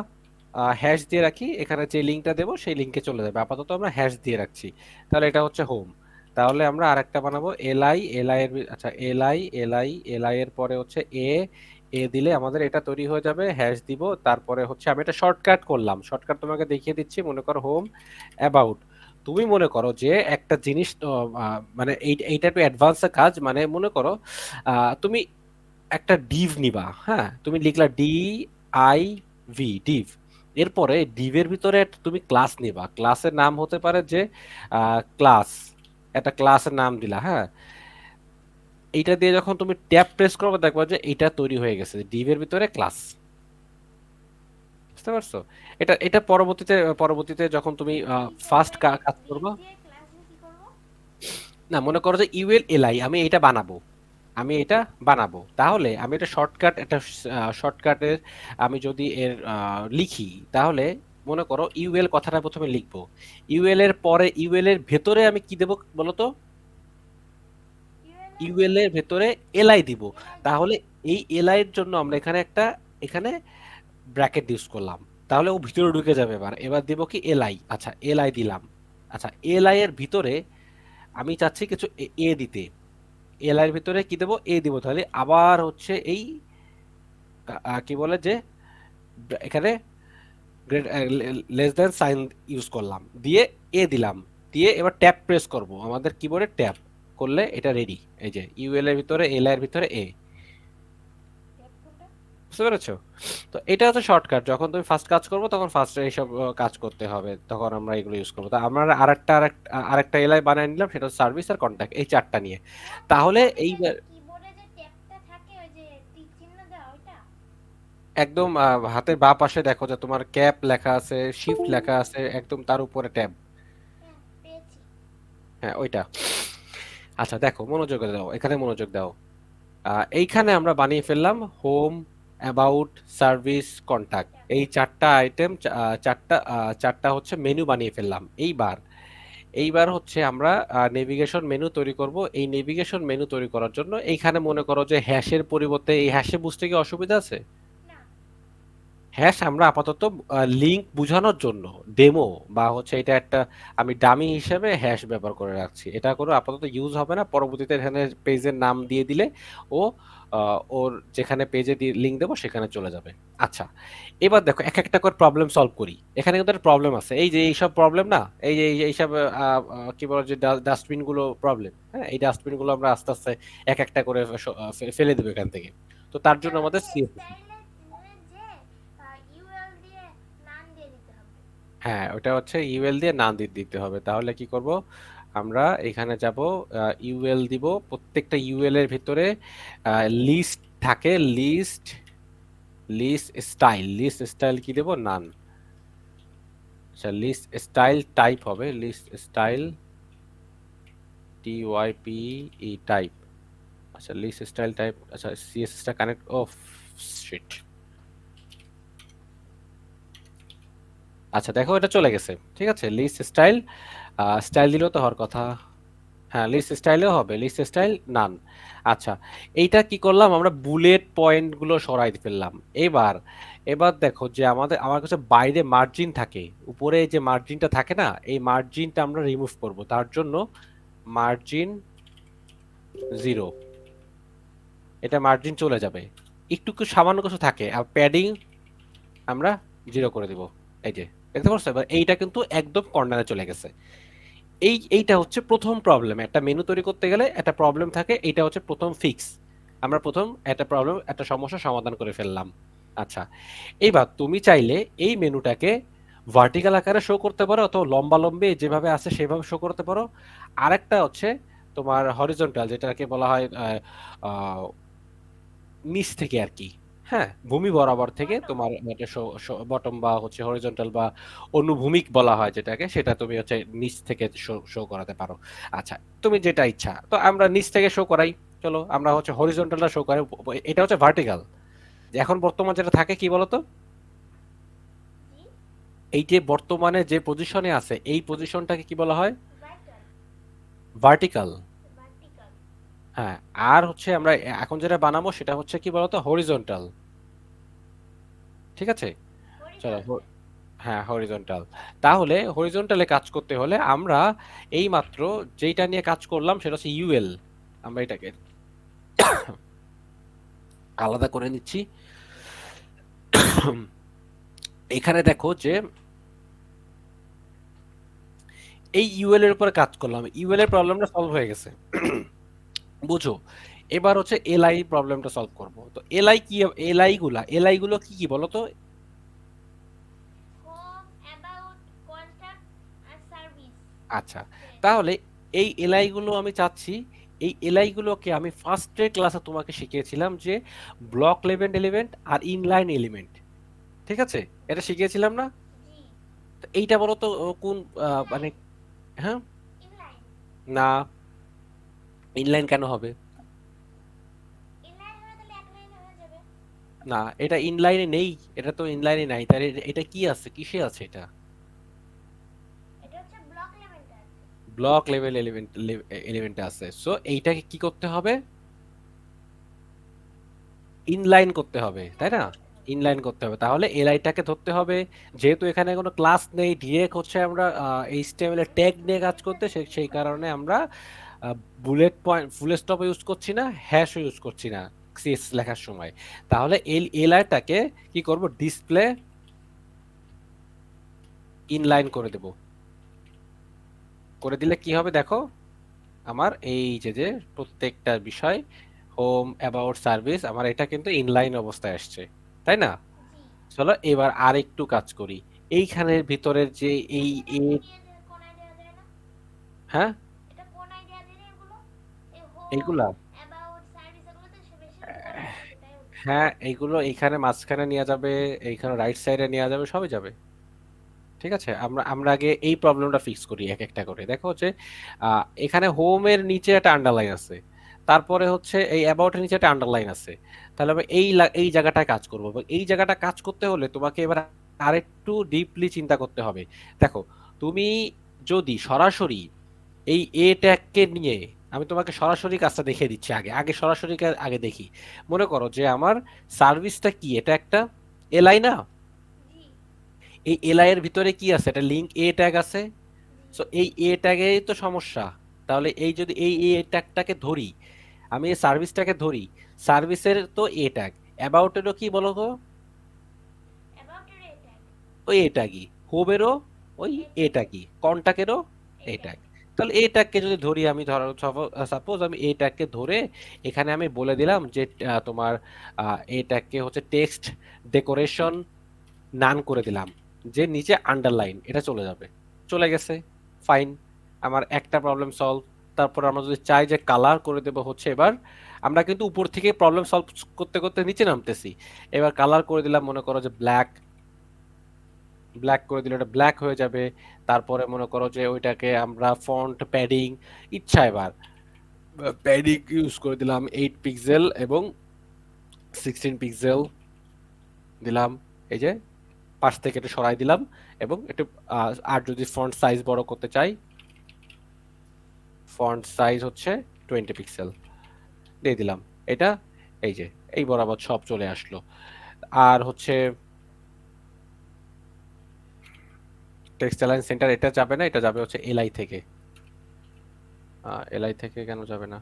হ্যাশ দিয়ে রাখি। এখানে যে লিঙ্কটা দেবো সেই লিঙ্কে চলে যাবে। আপাতত আমরা হ্যাশ দিয়ে রাখছি। তাহলে এটা হচ্ছে হোম। তাহলে আমরা আরেকটা বানাবো এলআই এর আচ্ছা, এলআই এর পরে হচ্ছে এ। এ দিলে আমাদের এটা তৈরি হয়ে যাবে, হ্যাশ দিব। তারপরে হচ্ছে আমি এটা শর্টকাট করলাম, শর্টকাট তোমাকে দেখিয়ে দিচ্ছি। মনে করো হোম, অ্যাবাউট। তুমি মনে করো যে একটা জিনিস মানে এইটা একটু অ্যাডভান্স কাজ, মানে মনে করো তুমি একটা ডিভ নিবা। হ্যাঁ, তুমি লিখলা ডিআইভি, ডিভ। এরপরে ডিভের ভিতরে তুমি ক্লাস নিবা। ক্লাসের নাম হতে পারে যে ক্লাস, একটা ক্লাসের নাম দিলা। হ্যাঁ, এইটা দিয়ে যখন তুমি ট্যাব প্রেস করবে দেখবা যে এটা তৈরি হয়ে গেছে, ডিভের ভিতরে ক্লাস। বুঝতে পারছো? এটা এটা পরবর্তীতে যখন তুমি ফার্স্ট কাজ ডিভ করবা। দিয়ে ক্লাস দিয়ে কি করব? না, মনে করো যে ইউএল এলআই আমি এটা বানাবো। তাহলে আমি এটা একটা শর্টকাটের আমি যদি এর লিখি, তাহলে মনে করো ইউএল কথাটা প্রথমে লিখবো। ইউএল এর পরে ইউএল এর ভেতরে আমি কি দেবো বলতো? ইউএল এর ইউএল এর ভেতরে এলআই দিব। এলআই দিব। তাহলে এই এলআই এর জন্য আমরা এখানে ব্র্যাকেট ইউজ করলাম। তাহলে ও ভিতরে ঢুকে যাবে। এবার এবার দেবো কি এলআই। আচ্ছা, এলআই দিলাম। আচ্ছা, এলআই এর ভিতরে আমি চাচ্ছি কিছু এ দিতে। এলআই এর ভিতরে কি দেবো? এ দিব। তাহলে আবার হচ্ছে এই কি বলে যে এখানে লেস দেন সাইন ইউজ করলাম, দিয়ে এ দিলাম। দিয়ে এবার ট্যাব প্রেস করব, আমাদের কিবোর্ডে ট্যাব করলে এটা রেডি। এই যে ইউএল এর ভিতরে এল এর ভিতরে এ। বুঝতে পেরেছো? তো এটা হচ্ছে শর্টকাট, যখন তুমি ফার্স্ট কাজ করবো তখন ফার্স্ট এইসব কাজ করতে হবে, তখন আমরা এগুলো ইউজ করবো। তো আমরা আরেকটা এলআই বানিয়ে নিলাম, সেটা সার্ভিস আর কন্ট্যাক্ট, এই চারটা নিয়ে। তাহলে এইবার কিবোর্ডে যে ট্যাবটা থাকে ওই যে তীর চিহ্ন দেওয়া ওইটা। একদম হাতের বাঁ পাশে দেখো যে তোমার ক্যাপ লেখা আছে, শিফট লেখা আছে, একদম তার উপরে ট্যাব। হ্যাঁ পেয়েছি। হ্যাঁ ওইটা। আচ্ছা দেখো, মনোযোগ দাও, এখানে মনোযোগ দাও। এইখানে আমরা বানিয়ে ফেললাম হোম, অ্যাবাউট, সার্ভিস, কন্টাক্ট, এই চারটা আইটেম, চারটা হচ্ছে মেনু বানিয়ে ফেললাম। এইবার হচ্ছে আমরা নেভিগেশন মেনু তৈরি করব। এই নেভিগেশন মেনু তৈরি করার জন্য এইখানে মনে করো যে হ্যাশের পরিবর্তে, এই হ্যাশে বুঝতে কি অসুবিধা আছে? না। হ্যাশ আমরা আপাতত লিংক বোঝানোর জন্য, ডেমো বা হচ্ছে এটা একটা আমি ডামি হিসেবে হ্যাশ ব্যবহার করে রাখছি, এটা করে আপাতত ইউজ হবে না। পরবর্তীতে এখানে পেজের নাম দিয়ে দিলে ও ওর যেখানে পেজে লিংক দেবো সেখানে চলে যাবে। আচ্ছা, এবার দেখো এক একটা করে প্রবলেম সলভ করি। এখানে কিন্তু একটা প্রবলেম আছে, এই যে এইসব প্রবলেম না, এই যে এইসব কি বলে যে ডাস্টবিন গুলো প্রবলেম, হ্যাঁ এই ডাস্টবিন গুলো আমরা আস্তে আস্তে এক একটা করে ফেলে দেবো এখান থেকে। তো তার জন্য এটা আমাদের হচ্ছে স্টাইলে যে ইউএল দিয়ে নাম দিয়ে দিতে হবে। হ্যাঁ ওটা হচ্ছে ইউএল দিয়ে নাম দিতে হবে। তাহলে কি করব, আমরা এখানে যাব, ইউএল দিব, প্রত্যেকটা ইউএল এর ভিতরে লিস্ট থাকে, লিস্ট, লিস্ট স্টাইল কি দেব, নান। আচ্ছা লিস্ট স্টাইল টাইপ হবে, লিস্ট স্টাইল TYPE টাইপ। আচ্ছা লিস্ট স্টাইল টাইপ, আচ্ছা সিএসএস টা কানেক্ট, ও শিট। আচ্ছা দেখো এটা চলে গেছে, ঠিক আছে। লিস্ট স্টাইল, স্টাইল দিলেও তো হওয়ার কথা। হ্যাঁ লিস্ট স্টাইলেও হবে, লিস্ট স্টাইল নান। আচ্ছা, এইটা কি করলাম, আমরা বুলেট পয়েন্ট গুলো সরাই ফেললাম। এবার এবার দেখো যে আমার কাছে বাইরে মার্জিন থাকে, উপরে যে মার্জিনটা থাকে না, এই মার্জিনটা আমরা রিমুভ করব। তার জন্য মার্জিন 0, এটা মার্জিন চলে যাবে। একটু সামান্য কিছু থাকে, আর প্যাডিং আমরা 0 করে দিব। এই যে দেখতে পাচ্ছ, এবার এইটা কিন্তু একদম কর্নারে চলে গেছে। এইটা হচ্ছে প্রথম প্রবলেম, একটা মেনু তৈরি করতে গেলে একটা প্রবলেম থাকে, এইটা হচ্ছে প্রথম ফিক্স। আমরা প্রথম একটা প্রবলেম, একটা সমস্যা সমাধান করে ফেললাম। আচ্ছা, এইবার তুমি চাইলে এই মেনুটাকে ভার্টিক্যাল আকারে শো করতে পারো, অথবা লম্বা লম্বে যেভাবে আছে সেভাবে শো করতে পারো। আরেকটা হচ্ছে তোমার হরিজন্টাল, যেটাকে বলা হয় আহ, নিচ থেকে আর কি, হ্যাঁ ভূমি বরাবর থেকে বটম। তোমার একটা বটম বা হচ্ছে হরিজন্টাল বা অনুভূমিক বলা হয় যেটাকে, সেটা তুমি হচ্ছে নিচ থেকে শো করাতে পারো। আচ্ছা, তুমি যেটা ইচ্ছা, তো আমরা নিচ থেকে শো করাই। চলো আমরা হচ্ছে হরিজন্টালটা শো করাই, এটা হচ্ছে ভার্টিক্যাল। এখন বর্তমান যেটা থাকে কি বলতো, জি। এই যে বর্তমানে যে পজিশনে আছে এই পজিশনটাকে কি বলা হয়, ভাইটাল। ভার্টিক্যাল। ভার্টিক্যাল। হ্যাঁ, আর হচ্ছে আমরা এখন যেটা বানাবো সেটা হচ্ছে কি বলতো, হরিজন্টাল। ঠিক আছে, চলো হরিজন্টাল। হ্যাঁ হরিজন্টাল। তাহলে হরিজন্টালে কাজ করতে হলে আমরা এই মাত্র যেইটা নিয়ে কাজ করলাম সেটা হচ্ছে ইউএল, আমরা এটাকে আলাদা করে নিচ্ছি। এখানে দেখো যে এই ইউএল এর উপরে কাজ করলাম, ইউএল এর প্রবলেমটা সলভ হয়ে গেছে। বুঝো, এবার হচ্ছে এলআই প্রবলেমটা সলভ করব। তো এলআই কি, এলআই গুলো কি কি বলো তো? হোম, অ্যাবাউট, কন্টাক্ট আর সার্ভিস। আচ্ছা, তাহলে এই এলআই গুলো আমি চাচ্ছি, এই এলআই গুলোকে আমি ফার্স্টের ক্লাসে তোমাকে শিখিয়েছিলাম যে ব্লক লেভেল এলিমেন্ট আর ইনলাইন এলিমেন্ট, ঠিক আছে, এটা শিখিয়েছিলাম না? জি। তো এইটা বলো তো কোন মানে, ইনলাইন। হ্যাঁ ইনলাইন। না, ইনলাইন কেন হবে? ইনলাইন হলে তাহলে এক লাইনে হয়ে যাবে। না, এটা ইনলাইনে নেই, এটা তো ইনলাইনে নাই, তাহলে এটা কি আছে, কিসে আছে এটা? এটা হচ্ছে ব্লক লেভেলটা। ব্লক লেভেল এলিমেন্ট আছে, সো এইটাকে কি করতে হবে, ইনলাইন করতে হবে, তাই ইনলাইন না? করতে হবে। ইনলাইন করতে হবে, তাহলে এলআইটাকে ধরতে হবে। যেহেতু এখানে কোনো ক্লাস নেই, ডিরেক্ট হচ্ছে আমরা এইচটিএমএল এর ট্যাগ নিয়ে কাজ করতে, সেই কারণে আমরা bullet point full stop use করছি না, হ্যাশ ইউজ করছি না সিএস লেখার সময়। তাহলে এলআইটাকে কি করব, ডিসপ্লে ইনলাইন করে দেব। করে দিলে কি হবে দেখো, আমার এই যে যে প্রত্যেকটা বিষয়, হোম, অ্যাবাউট, সার্ভিস, আমার এটা কিন্তু ইনলাইন অবস্থায় আসছে। তাই না? জি। চলো এবার আরেকটু কাজ করি। এইখানের ভিতরের যে এই এটা এ, কোনায় দেওয়া যায় না? হ্যাঁ এটা কোনায় দেওয়া যায় না এগুলো? এই হোম, এইগুলা, অ্যাবাউট, সার্ভিস এগুলো তো বেশিরভাগ কোনায় থাকে, তাই বলছি। হ্যাঁ এইগুলো এইখানে মাঝখানে নিয়ে যাবে, এইখানে রাইট সাইডে নিয়ে যাবে, সবই যাবে। ঠিক আছে, আমরা আমরা আগে এই প্রবলেমটা ফিক্স করি এক একটা করে। দেখো হচ্ছে এখানে হোমের নিচে একটা আন্ডারলাইন আছে, তারপরে হচ্ছে এই অ্যাবাউটের নিচে একটা আন্ডারলাইন আছে। তাহলে আমি এই জায়গাটায় কাজ করব, এবং এই জায়গাটা কাজ করতে হলে তোমাকে এবার আরেকটু ডিপলি চিন্তা করতে হবে। দেখো, তুমি যদি সরাসরি এই এ ট্যাগকে নিয়ে, আমি তোমাকে সরাসরি কাজটা দেখিয়ে দিচ্ছি, আগে আগে সরাসরি আগে দেখি। মনে করো যে আমার সার্ভিসটা কি, এটা একটা এলআই না? জি। এই এলআই এর ভিতরে কি আছে, এটা লিংক এ ট্যাগ আছে। জি। সো এই এ ট্যাগেই তো সমস্যা। তাহলে এই যদি এই এ ট্যাগটাকে ধরি, আমি এই সার্ভিসটাকে ধরি, সার্ভিসের তো এ ট্যাগ, অ্যাবাউটেরও কি বলো তো, অ্যাবাউট এর এটা, ওই এ ট্যাগই, হোমেরও ওই এ এটা, ট্যাগই, কন্টাক্টেরও এ এটা। ট্যাগ। তাহলে এ ট্যাগকে যদি ধরি, আমি ধরো সাপোজ আমি এ ট্যাগকে ধরে এখানে আমি বলে দিলাম যে তোমার এ ট্যাগকে হচ্ছে টেক্সট ডেকোরেশন নান করে দিলাম, যে নিচে আন্ডারলাইন, এটা চলে যাবে। চলে গেছে, ফাইন, আমার একটা প্রবলেম সলভ। তারপর আমরা যদি চাই যে কালার করে দেব হচ্ছে, এবার আমরা কিন্তু উপর থেকে প্রবলেম সলভ করতে করতে নিচে নামতেছি। এবার কালার করে দিলাম, মনে করো যে ব্ল্যাক, ব্ল্যাক করে দিলে ওটা ব্ল্যাক হয়ে যাবে। তারপরে মনে করো যে ওইটাকে আমরা ফন্ট প্যাডিং, ইচ্ছা এবার প্যাডিং ইউজ করে দিলাম 8 পিক্সেল এবং 16 পিক্সেল দিলাম। এই যে পাশ থেকে একটু সরাই দিলাম, এবং একটু আর যদি ফন্ট সাইজ বড় করতে চাই, ফন্ট সাইজ হচ্ছে 20 পিক্সেল দিয়ে দিলাম। এটা এই যে এই বরাবর সব চলে আসলো। আর হচ্ছে টেক্সট অ্যালাইন সেন্টার, এটা যাবে না, এটা যাবে হচ্ছে এলআই থেকে। এলআই থেকে কেন যাবে না?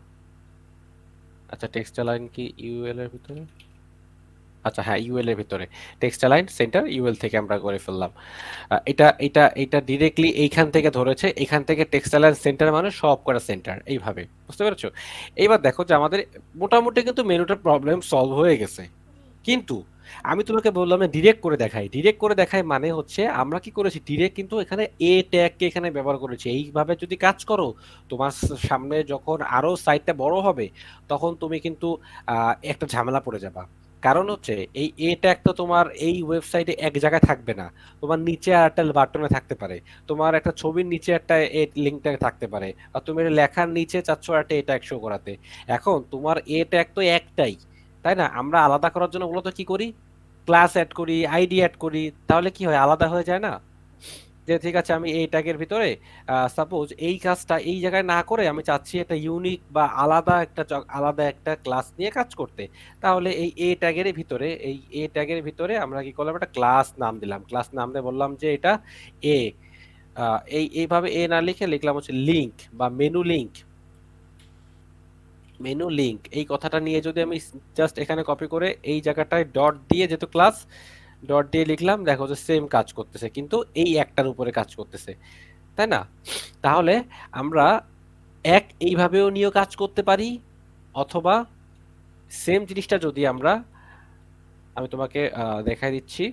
আচ্ছা, টেক্সট অ্যালাইন কি ইউএল এর ভিতরে? আচ্ছা হ্যাঁ, ইউএল এর ভিতরে টেক্সট অ্যালাইন সেন্টার, ইউএল থেকে আমরা করে ফেললাম। এটা ডিরেক্টলি এইখান থেকে ধরেছে, এখান থেকে টেক্সটাইল সেন্টার মানে সব কটা সেন্টার, এইভাবে বুঝতে পেরেছো? এইবার দেখো যে আমাদের মোটামুটি কিন্তু মেনুটার প্রবলেম সলভ হয়ে গেছে। জি। কিন্তু আমি তোমাকে বললাম না ডিরেক্ট করে দেখাই, ডিরেক্ট করে দেখাই মানে হচ্ছে আমরা কি করেছি, ডিরেক্ট কিন্তু এখানে এ ট্যাগকে এখানে ব্যবহার করেছি। এইভাবে যদি কাজ করো, তোমার সামনে যখন আরো সাইটটা বড় হবে, তখন তুমি কিন্তু একটা ঝামেলা পড়ে যাবা। কারণ হচ্ছে এই এ ট্যাগ তো তোমার এই ওয়েবসাইটে এক জায়গায় থাকবে না, তোমার নিচে আর একটা বাটনে থাকতে পারে, তোমার একটা ছবির নিচে একটা এ লিঙ্কটা থাকতে পারে, আর তুমি লেখার নিচে চাচ্ছ একটা এ ট্যাগ শো করাতে। এখন তোমার এ ট্যাগ তো একটাই, তাই না? আমরা আলাদা করার জন্য মূলত কি করি, ক্লাস অ্যাড করি, আইডি অ্যাড করি, তাহলে কি হয়, আলাদা হয়ে যায় না? জি। যে ঠিক আছে, আমি এই ট্যাগের ভিতরে সাপোজ এই কাজটা এই জায়গায় না করে আমি চাচ্ছি একটা ইউনিক বা আলাদা একটা ক্লাস নিয়ে কাজ করতে। তাহলে এই এ ট্যাগের ভিতরে আমরা কি করলাম, একটা ক্লাস নাম দিলাম, ক্লাস নাম দিয়ে বললাম যে এটা এ, এইভাবে এ না লিখে লিখলাম হচ্ছে লিংক বা মেনু লিংক। মেনু লিংক এই কথাটা নিয়ে যদি আমি জাস্ট এখানে কপি করে এই জায়গাটায় ডট দিয়ে, যেহেতু ক্লাস, ডট দিয়ে লিখলাম, দেখো যে সেম কাজ করতেছে, কিন্তু এই একটার উপরে কাজ করতেছে, তাই না? তাহলে আমরা এইভাবেও নিয়েও কাজ করতে পারি, অথবা সেম জিনিসটা যদি আমরা, আমি তোমাকে দেখাই দিচ্ছি,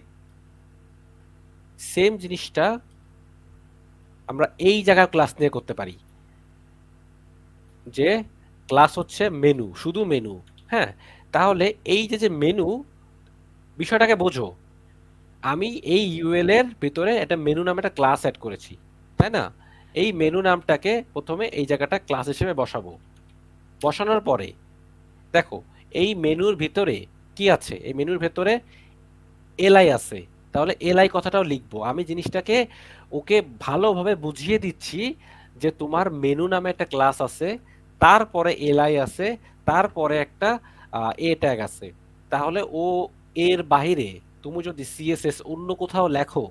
সেম জিনিসটা আমরা এই জায়গায় ক্লাস নিয়ে করতে পারি, যে ক্লাস হচ্ছে মেনু, শুধু মেনু। হ্যাঁ, তাহলে এই যে যে মেনু, বিষয়টাকে বোঝো, আমি এই ইউএল এর ভিতরে একটা মেনু নামে একটা ক্লাস অ্যাড করেছি, তাই না? এই মেনু নামটাকে প্রথমে এই জায়গাটা ক্লাস হিসেবে বসাবো। বসানোর পরে দেখো, এই মেনুর ভিতরে কি আছে, এই মেনুর ভিতরে এলআই আছে। তাহলে এলআই কথাটাও লিখবো, আমি জিনিসটাকে ওকে ভালোভাবে বুঝিয়ে দিচ্ছি যে তোমার মেনু নামে একটা ক্লাস আছে, তারপরে এলআই আছে, তারপরে একটা এ ট্যাগ আছে। তাহলে ও এর বাইরে তুমি যদি সিএসএস অন্য কোথাও লেখো,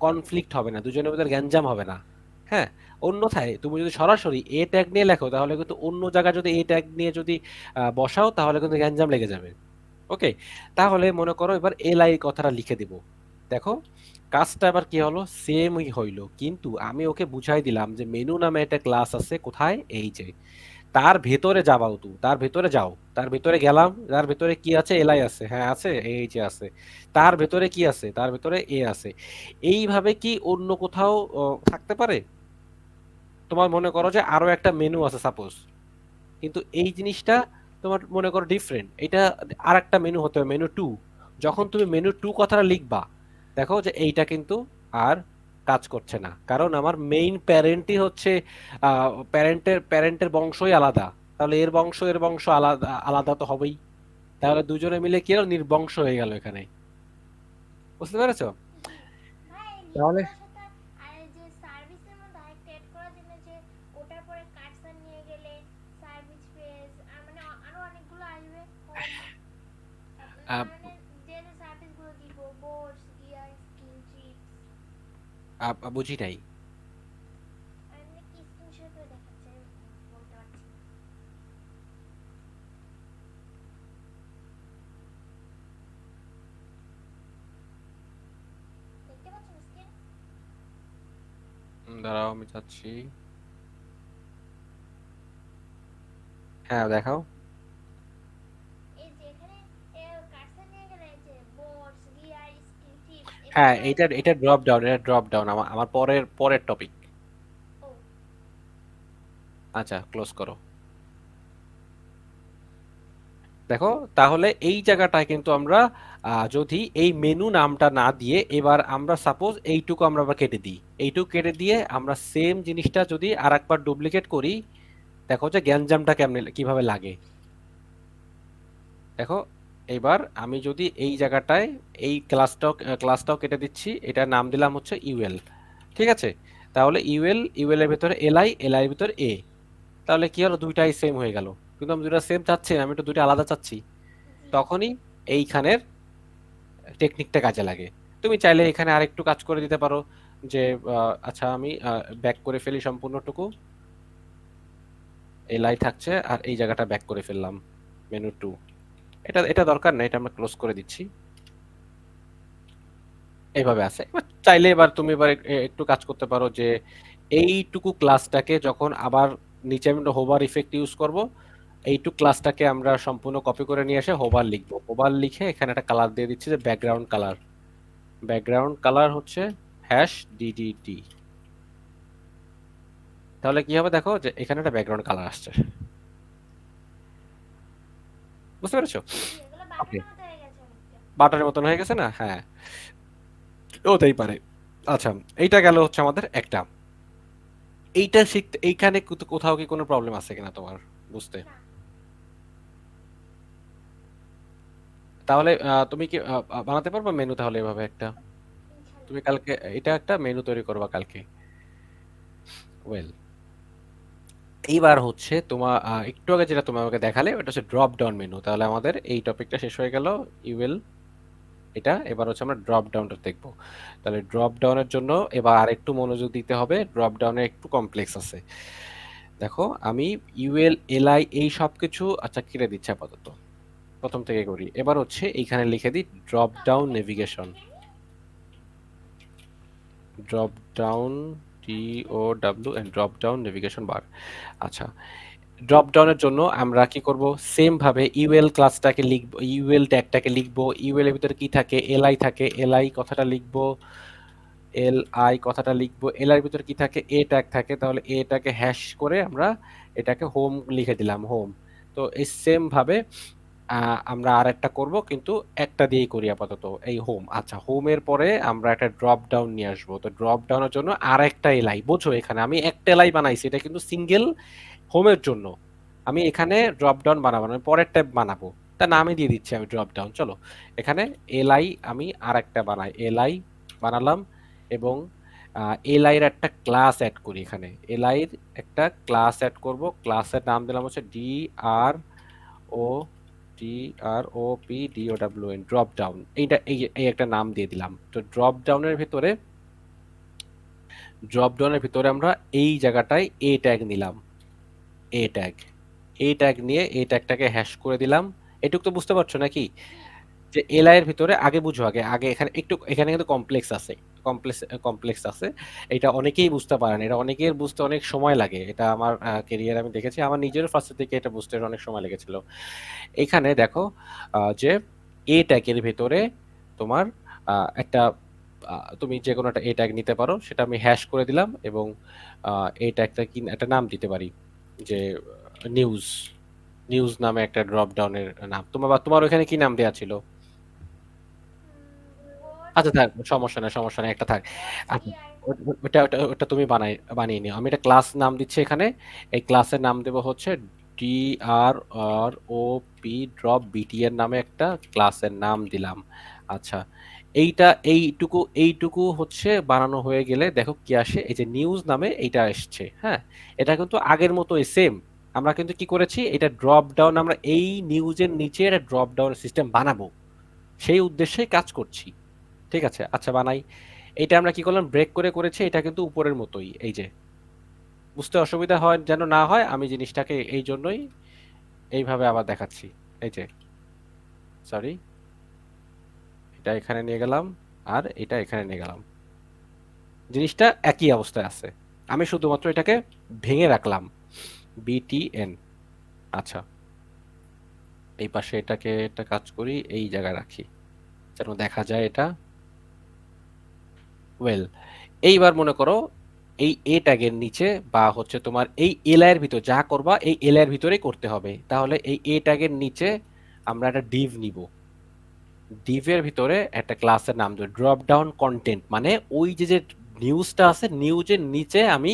কনফ্লিক্ট হবে না, দুজনের মধ্যে গ্যাঞ্জাম হবে না। হ্যাঁ, অন্যথায় তুমি যদি সরাসরি এ ট্যাগ নিয়ে লেখো, তাহলে কিন্তু অন্য জায়গায় যদি এ ট্যাগ নিয়ে যদি বসাও, তাহলে কিন্তু গ্যাঞ্জাম লেগে যাবে। ওকে, তাহলে মনে করো এবার এলআই কথাটা লিখে দিব। দেখো, কাজটা এবার কি হলো, সেমই হইলো, কিন্তু আমি ওকে বুঝাই দিলাম যে মেনু নামে একটা ক্লাস আছে কোথায়, এই যে। তার ভেতরে যাবাও তু তার ভেতরে যাও, তার ভেতরে গেলাম, তার ভেতরে কি আছে, এলআই আছে, হ্যাঁ আছে, এই যে আছে, তার ভেতরে কি আছে, তার ভেতরে এ আছে। এইভাবে কি অন্য কোথাও থাকতে পারে? তোমার মনে করো যে আরো একটা মেনু আছে সাপোজ, কিন্তু এই জিনিসটা তোমার মনে করো ডিফারেন্ট, এটা আর একটা মেনু হতে হবে, মেনু টু। যখন তুমি মেনু টু কথাটা লিখবা, দেখো যে এইটা কিন্তু আর কাজ করছে না, কারণ আমার মেইন প্যারেন্টই হচ্ছে প্যারেন্টের বংশই আলাদা। তাহলে এর বংশ আলাদা আলাদা তো হবেই। তাহলে দুজনে মিলে কি হলো, নির্বংশ হয়ে গেল এখানে। বুঝতে পেরেছো? জি ভাই, লিঙ্ক তাহলে করার সাথে আর এই যে সার্ভিসের মধ্যে আরেকটা অ্যাড করার জন্য যে ওটার পরে কার্সর নিয়ে গেলে সার্ভিস পেজ আর মানে আরো অনেকগুলো আসবে হোম, আহ, মানে যে যে সার্ভিসগুলো দিব, বোর্ডস গিয়ার স্কিন চিপস, বুঝি নাই। আমি কি স্ক্রিনশট করে দেখাচ্ছে, বলতে পারছি না। দেখতে পাচ্ছেন স্ক্রিন? দাঁড়াও আমি যাচ্ছি। হ্যাঁ দেখাও। এই যে এখানে কার্সর নিয়ে গেলে এই যে বোর্ডস গিয়ার স্কিন চিপস এগুলো হ্যাঁ, তো এটা আসবে। এটা ড্রপ ডাউন, এটা ড্রপ ডাউন, আমার আমার পরের পরের টপিক। ও আচ্ছা ক্লোজ করো। দেখো, তাহলে এই জায়গাটায় কিন্তু আমরা যদি এই মেনু নামটা না দিয়ে এবার আমরা সাপোজ এইটুকু আমরা আবার কেটে দিই, এইটুকু কেটে দিয়ে আমরা সেম জিনিসটা যদি আরেকবার ডুপ্লিকেট করি, দেখো যে গ্যাঞ্জামটা কেমনে কিভাবে লাগে। দেখো, এবার আমি যদি এই জায়গাটায় এই ক্লাসটাও কেটে দিচ্ছি, এটার নাম দিলাম হচ্ছে ইউএল। ঠিক আছে? তাহলে ইউএল এর ভিতরে এলআই এর ভিতরে এ, তাহলে কি হলো, দুইটাই সেম হয়ে গেল। কিন্তু আমি দুইটা সেম চাচ্ছি না, আমি তো দুইটা আলাদা চাচ্ছি। জি তখনই এইখানের টেকনিকটা কাজে লাগে। তুমি চাইলে এখানে আরেকটু কাজ করে দিতে পারো, যে আচ্ছা আমি ব্যাক করে ফেলি সম্পূর্ণটুকু, এলআই থাকছে আর এই জায়গাটা ব্যাক করে ফেললাম, মেনু টু। এটা এটা দরকার নেই, এটা আমরা ক্লোজ করে দিচ্ছি। এইভাবে আছে। এবার চাইলে এবার তুমি এবার একটু কাজ করতে পারো, যে এইটুকু ক্লাসটাকে যখন আবার নিচে আমি হোভার ইফেক্ট ইউজ করব, এইটুকু ক্লাসটাকে আমরা সম্পূর্ণ কপি করে নিয়ে এসে হোভার লিখবো, হোভার লিখে এখানে একটা কালার দিয়ে দিচ্ছি, যে ব্যাকগ্রাউন্ড কালার। ব্যাকগ্রাউন্ড কালার হচ্ছে #DDT। তাহলে কি হবে, দেখো যে এখানে একটা ব্যাকগ্রাউন্ড কালার আসছে। বুঝতে পেরেছো? জি, এগুলো ওকে, বাটনের মতো হয়ে গেছে অনেকটা। বাটারের মতন হয়ে গেছে না? হ্যাঁ, হতেই পারে। আচ্ছা, এইটা গেল হচ্ছে আমাদের একটা। এইটা শিখতে এইখানে কোথাও কি কোনো প্রবলেম আছে কিনা তোমার বুঝতে? না, তাহলে তুমি কি বানাতে পারবে মেনু তাহলে এভাবে একটা? তুমি ইনশাল্লাহ। কালকে এটা একটা মেনু তৈরি করবা কালকে। ওয়েল, এইবার হচ্ছে তোমার একটু আগে যেটা তুমি আমাকে দেখালে ওটা হচ্ছে ড্রপ ডাউন মেনু। তাহলে আমাদের এই টপিকটা শেষ হয়ে গেল, ইউএল এটা। এবার হচ্ছে আমরা ড্রপ ডাউনটা দেখবো। তাহলে ড্রপ ডাউনের জন্য এবার আরেকটু মনোযোগ দিতে হবে, ড্রপ ডাউনে একটু কমপ্লেক্স আছে। দেখো, আমি ইউএল এলআই এই সব কিছু আচ্ছা কেটে দিচ্ছি আপাতত, প্রথম থেকে করি। এবার হচ্ছে এইখানে লিখে দিই ড্রপ ডাউন কমপ্লেক্স নেভিগেশন। বলতে গেলে drop down, DOW and drop down navigation bar. আচ্ছা, ড্রপ ডাউনের জন্য আমরা কি করব, সেম ভাবে ইউএল ক্লাসটাকে লিখব, ইউএল ট্যাগটাকে লিখব, ইউএল এর ভিতরে কি থাকে, এলআই থাকে, এলআই কথাটা লিখব, এলআই কথাটা লিখব, এলআই এর ভিতরে কি থাকে, এ ট্যাগ থাকে, তাহলে এটাকে হ্যাশ করে আমরা এটাকে হোম লিখে দিলাম, হোম। তো এই সেম ভাবে আমরা আর একটা করবো, কিন্তু একটা দিয়েই করি আপাতত, এই হোম। আচ্ছা, হোমের পরে আমরা একটা ড্রপ ডাউন নিয়ে আসবো। তো ড্রপ ডাউনের জন্য আর একটা এলআই, বোঝো এখানে আমি একটা এলআই বানাইছি, এটা কিন্তু সিঙ্গেল হোমের জন্য। আমি এখানে ড্রপ ডাউন বানাবো না, আমি পরের ট্যাব বানাবো, তা নামে দিয়ে দিচ্ছি আমি ড্রপ ডাউন। চলো, এখানে এলআই আমি আর একটা বানাই, এলআই বানালাম, এবং এলআই এর একটা ক্লাস অ্যাড করি এখানে, এলআই এর একটা ক্লাস অ্যাড করব, ক্লাসের নাম দিলাম হচ্ছে ও DROPDOWN, ড্রপ ডাউন। এইটা এই একটা নাম দিয়ে দিলাম। তো ড্রপ ডাউনের ভিতরে আমরা এই জায়গাটায় এ ট্যাগ নিলাম, এ ট্যাগ, এ ট্যাগ নিয়ে এই ট্যাগটাকে হ্যাশ করে দিলাম। এটুক তো বুঝতে পারছো নাকি? জি যে এলআই এর ভিতরে আগে বুঝো, আগে আগে এখানে একটু, এখানে কিন্তু কমপ্লেক্স আছে। কমপ্লেক্স কমপ্লেক্স আছে। এটা অনেকেই বুঝতে পারেন, এটা অনেকের বুঝতে অনেক সময় লাগে। এটা আমার কেরিয়ার আমি দেখেছি, আমার নিজেরও ফার্স্টের দিকে এটা বুঝতে অনেক সময় লেগেছিল। এখানে দেখো যে এ ট্যাগের ভেতরে তোমার একটা তুমি যে কোনো একটা এ ট্যাগ নিতে পারো, সেটা আমি হ্যাশ করে দিলাম এবং এই ট্যাগটা কি একটা নাম দিতে পারি, যে নিউজ, নিউজ নামে একটা ড্রপ ডাউনের নাম। তোমার ওখানে কি নাম দেওয়া ছিল? স্পোর্টস, আচ্ছা থাক, সমস্যা নাই, সমস্যা নাই, একটা থাক। স্পোর্টস আচ্ছা, ডিআর। ওটা তুমি বানিয়ে নিও। আমি একটা ক্লাস নাম দিচ্ছি এখানে। এই ক্লাসের নাম দেবো হচ্ছে DRROP ড্রপ বিটি এর নামে একটা ক্লাসের নাম দিলাম। আচ্ছা, এইটুকু হচ্ছে বানানো হয়ে গেলে দেখো কি আসে, এই যে নিউজ নামে এইটা আসছে। হ্যাঁ, এটা কিন্তু আগের মতোই সেম। আমরা কিন্তু কি করেছি, এটা ড্রপ ডাউন, আমরা এই নিউজের নিচে একটা ড্রপ ডাউন সিস্টেম বানাবো, সেই উদ্দেশ্যেই কাজ করছি। ঠিক আছে, আচ্ছা বানাই। এটা আমরা কি করলাম, ব্রেক করে করেছি, এটা কিন্তু উপরের মতোই। এই যে বুঝতে অসুবিধা হয় যেন না হয়, আমি জিনিসটাকে এই জন্যই এইভাবে আবার দেখাচ্ছি। এই যে, সরি, এটা এখানে নিয়ে গেলাম আর এটা এখানে নিয়ে গেলাম, জিনিসটা একই অবস্থায় আছে। আমি শুধুমাত্র এটাকে ভেঙে রাখলাম, BTN। আচ্ছা, এই পাশে এটাকে একটা কাজ করি, এই জায়গায় রাখি যেন দেখা যায় এটা। ওয়েল, এইবার মনে করো এই এ ট্যাগের নিচে বা হচ্ছে তোমার এই এলআইয়ের ভিতর যা করবা এই এলআইয়ের ভিতরেই করতে হবে। তাহলে এই এ ট্যাগের নিচে আমরা একটা ডিভ নিব, ডিভের ভিতরে একটা ক্লাসের নাম দেব ড্রপ ডাউন কন্টেন্ট, মানে ওই যে যে নিউজটা আছে নিউজের নিচে আমি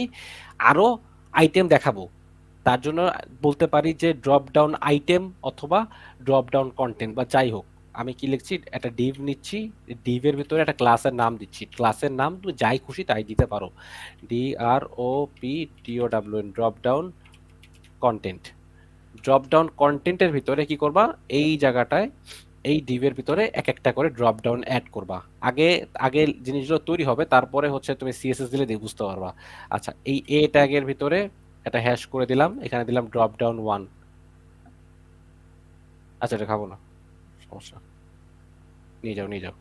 আরো আইটেম দেখাবো। তার জন্য বলতে পারি যে ড্রপ ডাউন আইটেম অথবা ড্রপ ডাউন কন্টেন্ট বা যাই হোক। আমি কি লিখছি, একটা ডিভ নিচ্ছি, ডিভের ভিতরে একটা ক্লাসের নাম দিচ্ছি, ক্লাসের নাম তুমি যাই খুশি তাই দিতে পারো, DROPDOWN drop down content. Drop down কন্টেন্টের ভিতরে কি করবা, এই জায়গাটায় এই ডিভের ভিতরে এক একটা করে ড্রপ ডাউন অ্যাড করবা। আগে আগে জিনিসগুলো তৈরি হবে, তারপরে হচ্ছে তুমি সিএসএস দিলে দিয়ে বুঝতে পারবা। আচ্ছা, এই এ ট্যাগের ভিতরে একটা হ্যাশ করে দিলাম, এখানে দিলাম ড্রপ ডাউন 1। আচ্ছা, এটা খাবো না, সমস্যা, নিয়ে যাও নিয়ে যাও।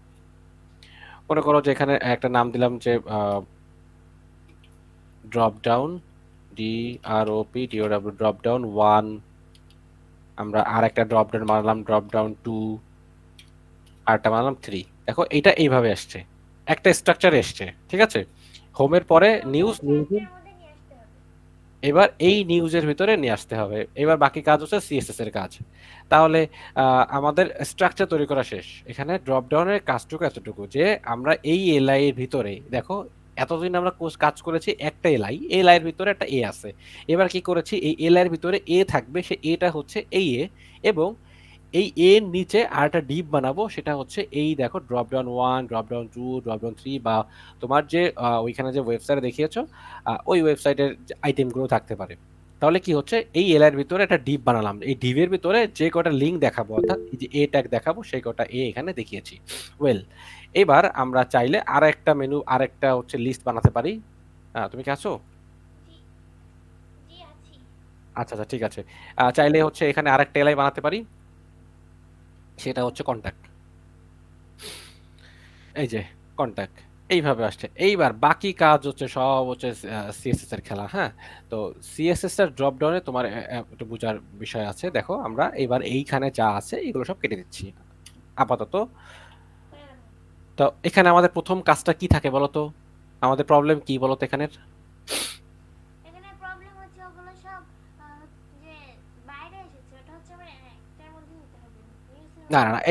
মনে করো যে এখানে একটা নাম দিলাম যে drop down, DROPDOW drop down 1। আমরা আর একটা ড্রপ ডাউন মারলাম, ড্রপ ডাউন 2, আরটা মারলাম 3। দেখো এটা এইভাবে আসছে, একটা স্ট্রাকচারে এসছে। ঠিক আছে, হোমের পরে সবই নিউজ, হচ্ছে নিউজের একটার মধ্যে নিয়ে আসতে হবে। এবার এই নিউজের ভিতরে নিয়ে আসতে হবে। এবার বাকি কাজ হচ্ছে সিএসএস এর কাজ। তাহলে আমাদের স্ট্রাকচার তৈরি করা শেষ। এখানে ড্রপ ডাউনের কাজটুকু এতটুকু যে আমরা এই এলআই এর ভিতরে দেখো, এতদিন আমরা কাজ করেছি একটা এলআই এর ভিতরে একটা এ আছে। এবার কি করেছি, এই এলআই এর ভিতরে এ থাকবে, সে এটা হচ্ছে এই এ, এবং এই এর নিচে আর একটা ডিপ বানাবো, সেটা হচ্ছে এই দেখো drop down 1, drop down 2, drop down 3, বা তোমার যে ওইখানে যে ওয়েবসাইটে দেখিয়েছো ওই ওয়েবসাইটের আইটেমগুলো থাকতে পারে। তাহলে কি হচ্ছে, এই এর ভিতরে একটা ডিপ বানালাম, এই ডিপের ভিতরে যে কটা লিঙ্ক দেখাবো অর্থাৎ এই যে এ ট্যাগ দেখাবো সেই কটা এ এখানে দেখিয়েছি। ওয়েল, এবার আমরা চাইলে আর একটা মেনু, আর একটা হচ্ছে লিস্ট বানাতে পারি। তুমি কি আছো? জি, জি আছি। আচ্ছা আচ্ছা, ঠিক আছে। চাইলে হচ্ছে এখানে আরেকটা এলাই বানাতে পারি, সেটা হচ্ছে কন্ট্যাক্ট। এই যে কন্টাক্ট এইভাবে আসছে। এইবার বাকি কাজ হচ্ছে সব হচ্ছে সিএসএস এর খেলা। হ্যাঁ, তো সিএসএস এর ড্রপ ডাউনে তোমার একটু বোঝার বিষয় আছে। দেখো আমরা এবার এইখানে যা আছে এগুলো সব কেটে দিচ্ছি আপাতত। করে রাখুন। তো এখানে আমাদের প্রথম কাজটা কি থাকে বলো তো, আমাদের প্রবলেম কি বলো তো এখানের? এখানে প্রবলেম হচ্ছে ওগুলো সব যে বাইরে এসেছে, ওটা হচ্ছে আমার একটার মধ্যে নিতে হবে, নিউজের না মধ্যে না না, নিতে হবে।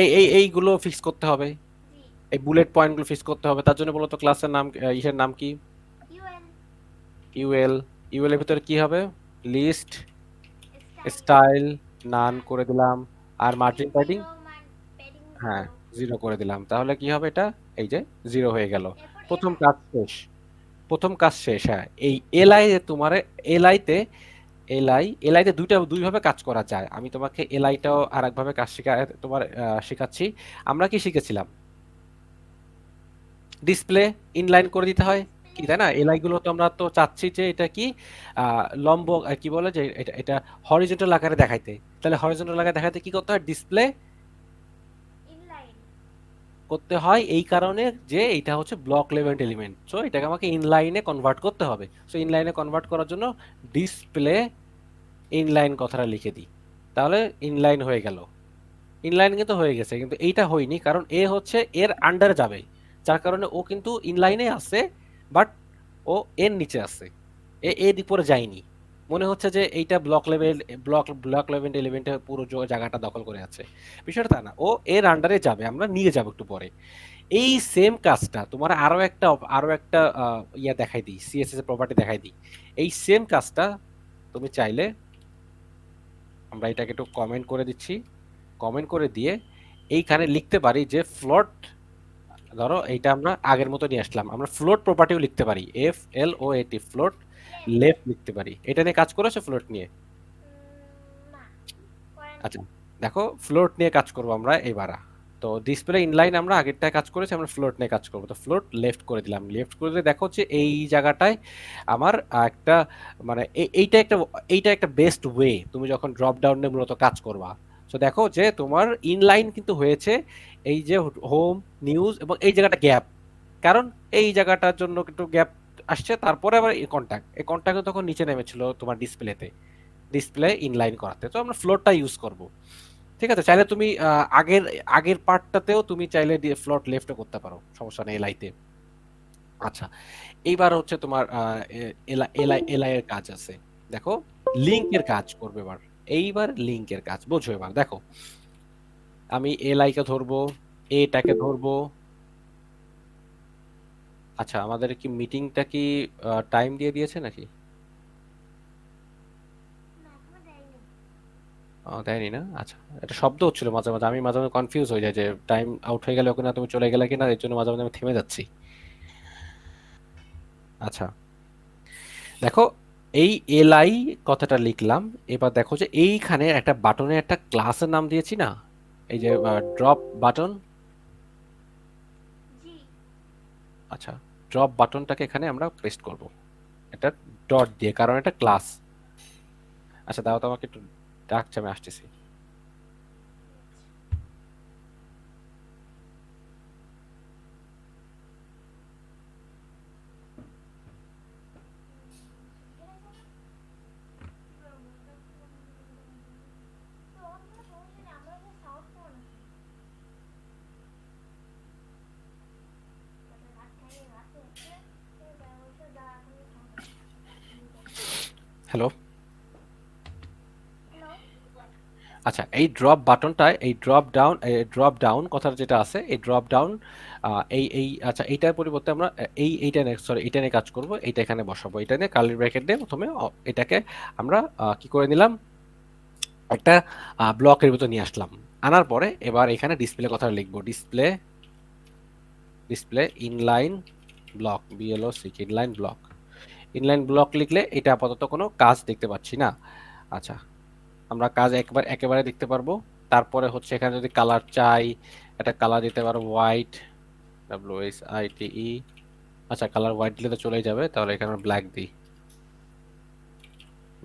এইগুলো ফিক্স করতে হবে, জি। এই বুলেট পয়েন্টগুলো ফিক্স করতে হবে। তার জন্য বলো তো ক্লাসের নাম, ইসের নাম কি? UL, UL. ইউএল এর ভিতরে কি হবে? List style, style none none, করে দিলাম, আর margin margin padding, zero, padding হ্যাঁ, জিরো। 0 করে দিলাম। তাহলে কি হবে এটা? এই যে 0 হয়ে গেল। এরপর প্রথম এলআই। কাজ শেষ। প্রথম কাজ শেষ। হ্যাঁ, এই এলআই তোমার, এলআইতে এলআইতে দুই ভাবে কাজ করা যায়। আমি তোমাকে এলআইটাও আরেকভাবে কাজ তোমার শেখাচ্ছি। আমরা কি শিখেছিলাম, ডিসপ্লে ইনলাইন করে দিতে হয়, কি ডিসপ্লে, তাই না? এলআই গুলো তো আমরা তো চাচ্ছি যে এটা কি লম্ব, কি বলে যে এটা এটা হরিজন্টাল আকারে দেখাইতে। তাহলে হরিজন্টাল আকারে দেখাইতে কি করতে হয়? Display inline. করতে হয় এই কারণে যে এটা হচ্ছে ব্লক লেভেল এলিমেন্ট, সো এটাকে আমাকে ইনলাইনে কনভার্ট করতে হবে। সো ইনলাইনে কনভার্ট করার জন্য ডিসপ্লে ইনলাইন কথাটা লিখে দিই, তাহলে ইনলাইন হয়ে গেল। ইনলাইন কিন্তু হয়ে গেছে, কিন্তু এইটা হয়নি কারণ এ হচ্ছে এর আন্ডারে যাবে, যার কারণে ও কিন্তু ইনলাইনে আছে, বাট ও এর নিচে আছে, এর উপরে যায়নি। মনে হচ্ছে যে এইটা ব্লক লেভেল এলিমেন্টের পুরো জায়গাটা দখল করে আছে, বিষয়টা তা না, ও এর আন্ডারে যাবে, আমরা নিয়ে যাব একটু পরে। এই সেম কাজটা তোমার আরো একটা ইয়া দেখাই দিই, সিএসএস এর প্রপার্টি দেখাই দিই। এই সেম কাজটা তুমি চাইলে, আমরা এটাকে একটু কমেন্ট করে দিচ্ছি, কমেন্ট করে দিয়ে এইখানে লিখতে পারি যে ফ্লোট, ধরো এইটা আমরা আগের মতো নিয়ে আসলাম, আমরা ফ্লোট প্রপার্টিও লিখতে পারি, FLOAT ফ্লোট লেফট। লেফট লিখতে পারি। এটা নিয়ে কাজ করেছো ফ্লোট নিয়ে? না, করেন। আচ্ছা, দেখো ফ্লোট নিয়ে কাজ করবো আমরা এবার। তো ডিসপ্লে ইনলাইন আমরা আগেরটায় কাজ করেছি, আমরা ফ্লোট নিয়ে কাজ করবো। তো ফ্লোট লেফট করে দিলাম, লেফট করে দিলে দেখো হচ্ছে এই জায়গাটায় আমার একটা মানে এইটা একটা বেস্ট ওয়ে তুমি যখন ড্রপ ডাউনে মূলত কাজ করবা। তো দেখো যে তোমার ইনলাইন কিন্তু হয়েছে এই যে হোম, নিউজ এবং এই জায়গাটা গ্যাপ, কারণ এই জায়গাটার জন্য একটু গ্যাপ আসছে, তারপরে আবার এই কন্টাক্ট তখন নিচে নেমেছিল তোমার ডিসপ্লেতে, ডিসপ্লে ইনলাইন করাতে। তো আমরা ফ্লোটটা ইউজ করব, ঠিক আছে। চাইলে তুমি আগের আগের পার্টটাতেও তুমি চাইলে ফ্লোট লেফটও করতে পারো, সমস্যা নেই এলআইতে। আচ্ছা, এইবার হচ্ছে তোমার এলআই এর কাজ আছে, দেখো লিংকের কাজ করবে এবার। এইবার লিংকের কাজ বোঝো, এবার দেখো আমি এলআই কে ধরবো, এটাকে ধরবো। আচ্ছা, আমাদের কি মিটিংটা কি টাইম দিয়ে দিয়েছে নাকি? না, এখনো দেয়নি। দেয়নি না? আচ্ছা, এটা শব্দ হচ্ছিল মাঝে মাঝে, আমি মাঝে মাঝে কনফিউজ হয়ে যাই যে টাইম আউট হয়ে গেলে ওখানে তুমি চলে গেলে কিনা, এর জন্য মাঝে মাঝে আমি থেমে যাচ্ছি। আচ্ছা, দেখো এই এলআই কথাটা লিখলাম। এবার দেখো যে এইখানে একটা বাটনে একটা ক্লাসের নাম দিয়েছি না, এই যে ড্রপ বাটন। জি। আচ্ছা, ড্রপ বাটনটাকে এখানে আমরা পেস্ট করব, এটা ডট দিয়ে, কারণ এটা ক্লাস। আচ্ছা, দাও তো আমাকে একটু ডাকছে, আমি আসতেছি। তো আমরা সমস্যা নেই, আমরা যে সাউথ কোন রাত খাইয়ে রাতে হচ্ছে ব্যবসা যা এখন হ্যালো। হ্যালো। আচ্ছা, এই ড্রপ ডাউন কথাটা যেটা আছে, এই ড্রপ ডাউন এই আচ্ছা, এইটার পরিবর্তে আমরা এইটা নিয়ে কাজ করব, এইটা এখানে বসাবো, এটা নিয়ে কার্লি ব্র্যাকেট দিয়ে প্রথমে এটাকে আমরা কি করে নিলাম, একটা ব্লকের ভিতর নিয়ে আসলাম। আনার পরে এবার এখানে ডিসপ্লে কথা লিখবো, display inline block, BLOCK inline block. Inline block লিখলে এটা আপাতত কোনো কাজ দেখতে পাচ্ছি না। আচ্ছা, আমরা কাজ একেবারে দেখতে পারবো। তারপরে হচ্ছে এখানে যদি কালার চাই, একটা কালার দিতে পারো হোয়াইট, WHITE। আচ্ছা, কালার হোয়াইট দিলে তো চলেই যাবে, তাহলে এখানে ব্ল্যাক দিই,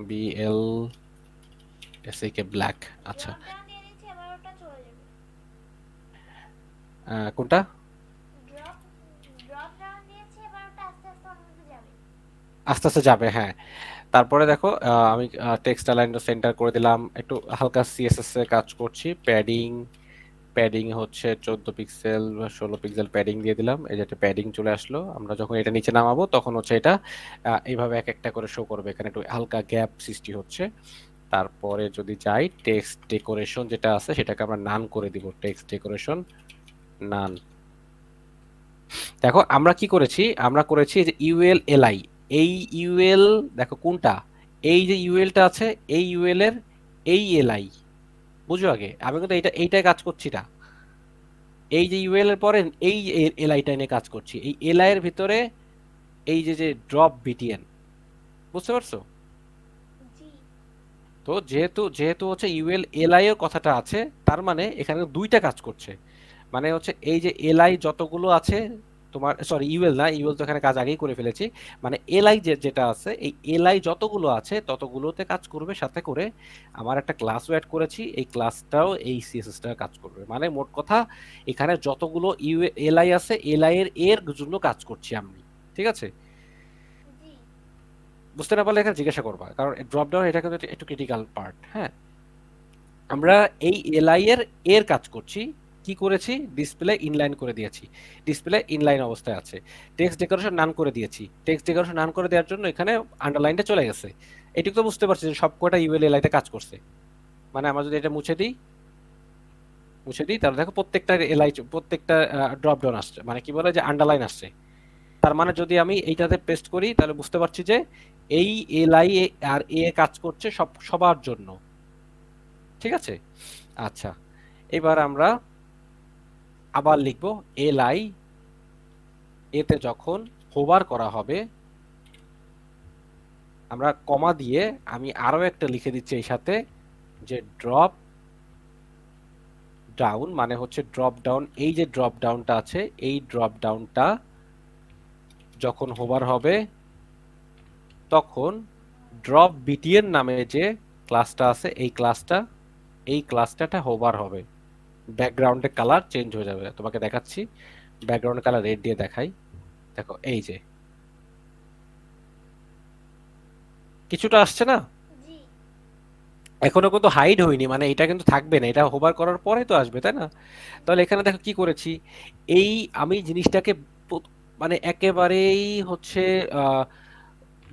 BLSAK ব্ল্যাক। আচ্ছা, ড্রপ ডাউন দিয়ে দিচ্ছি, এবার ওটা চলে যাবে। কোনটা? ড্রপ ড্রপ ডাউন দিয়েছি, এবার ওটা আস্তে আস্তে অন্যদিকে যাবে। আস্তে আস্তে যাবে, হ্যাঁ। তারপরে দেখো আমি টেক্সট অ্যালাইন সেন্টার করে দিলাম, একটু হালকা সিএসএস এ কাজ করছি, প্যাডিং হচ্ছে 14 পিক্সেল বা 16 পিক্সেল প্যাডিং দিয়ে দিলাম, এই যে একটা প্যাডিং চলে আসলো। আমরা যখন এটা নিচে নামাবো তখন হচ্ছে এটা এইভাবে এক একটা করে শো করবে, এখানে একটু হালকা গ্যাপ সৃষ্টি হচ্ছে। তারপরে যদি যাই টেক্সট ডেকোরেশন যেটা আছে সেটাকে আমরা নান করে দিব, টেক্সট ডেকোরেশন নান। দেখো আমরা কি করেছি, আমরা করেছি যে ইউএল এলআই, এই ইউএল দেখো কোনটা, এই যে ইউএলটা আছে, এই ইউএল এর এই এলআই, বুঝো আগে আমি কিন্তু এইটাই কাজ করছি না, এই যে ইউএল এর পরে এই এলআইটা নিয়ে কাজ করছি, এই এলআই এর ভিতরে এই যে যে ড্রপ বিটিএন, বুঝতে পারছো? জি। তো যেহেতু যেহেতু হচ্ছে ইউএল এলআই এর কথাটা আছে, তার মানে এখানে দুইটা কাজ করছে। মানে হচ্ছে এই যে এলআই যতগুলো আছে তোমার সরি ইউএল না, ইউএল তো এখানে কাজ আগেই করে ফেলেছি। মানে এলআই যেটা আছে, এই এলআই যতগুলো আছে ততগুলোতে কাজ করবে, সাথে করে আমার একটা ক্লাসও অ্যাড করেছি, এই ক্লাসটাও এই সিএসএসটা কাজ করবে। মানে মোট কথা এখানে যতগুলো এলআই আছে, এলআই এর জন্য কাজ করছি আমি। ঠিক আছে? জি। বুঝতে না পারলে এখানে জিজ্ঞাসা করবা, কারণ ড্রপ ডাউন এটা কিন্তু একটু ক্রিটিক্যাল পার্ট। হ্যাঁ, আমরা এই এলআই এর কাজ করছি। কি করেছি? ডিসপ্লে ইনলাইন করে দিয়েছি, ডিসপ্লে ইনলাইন অবস্থায় আছে। টেক্সট ডেকোরেশন নান করে দিয়েছি, টেক্সট ডেকোরেশন নান করে দেওয়ার জন্য এখানে আন্ডারলাইনটা চলে গেছে। এটুকু তো বুঝতে পারছি যে সবকটা ইউএল এলআইতে কাজ করছে। মানে আমরা যদি এটা মুছে দিই তাহলে দেখো প্রত্যেকটা এলআই, প্রত্যেকটা ড্রপ ডাউন আসছে, মানে কি বলে যে আন্ডারলাইন আসছে। তার মানে যদি আমি এইটাতে পেস্ট করি তাহলে বুঝতে পারছি যে এই এলআই আর এ কাজ করছে সবার জন্য। ঠিক আছে? আচ্ছা, এবার আমরা আবার লিখবো এলআই এতে যখন হোভার করা হবে, আমরা কমা দিয়ে আমি আরো একটা লিখে দিচ্ছি এই সাথে, যে ড্রপ ডাউন মানে হচ্ছে ড্রপ ডাউন, এই যে ড্রপ ডাউনটা আছে এই ড্রপ ডাউনটা যখন হোভার হবে তখন ড্রপ বিটিএন নামে যে ক্লাসটা আছে এই ক্লাসটা হোভার হবে, ব্যাকগ্রাউন্ডের কালার চেঞ্জ হয়ে যাবে। তোমাকে দেখাচ্ছি, ব্যাকগ্রাউন্ড কালার রেড দিয়ে দেখাই। দেখো এই যে কিছুটা আসছে না? জি। এখনো কিন্তু হাইড হয়নি, মানে এটা কিন্তু থাকবে না, এটা হোভার করার পরে তো আসবে, তাই না? তাহলে এখানে দেখো কি করেছি, এই আমি জিনিসটাকে মানে একেবারেই হচ্ছে আহ,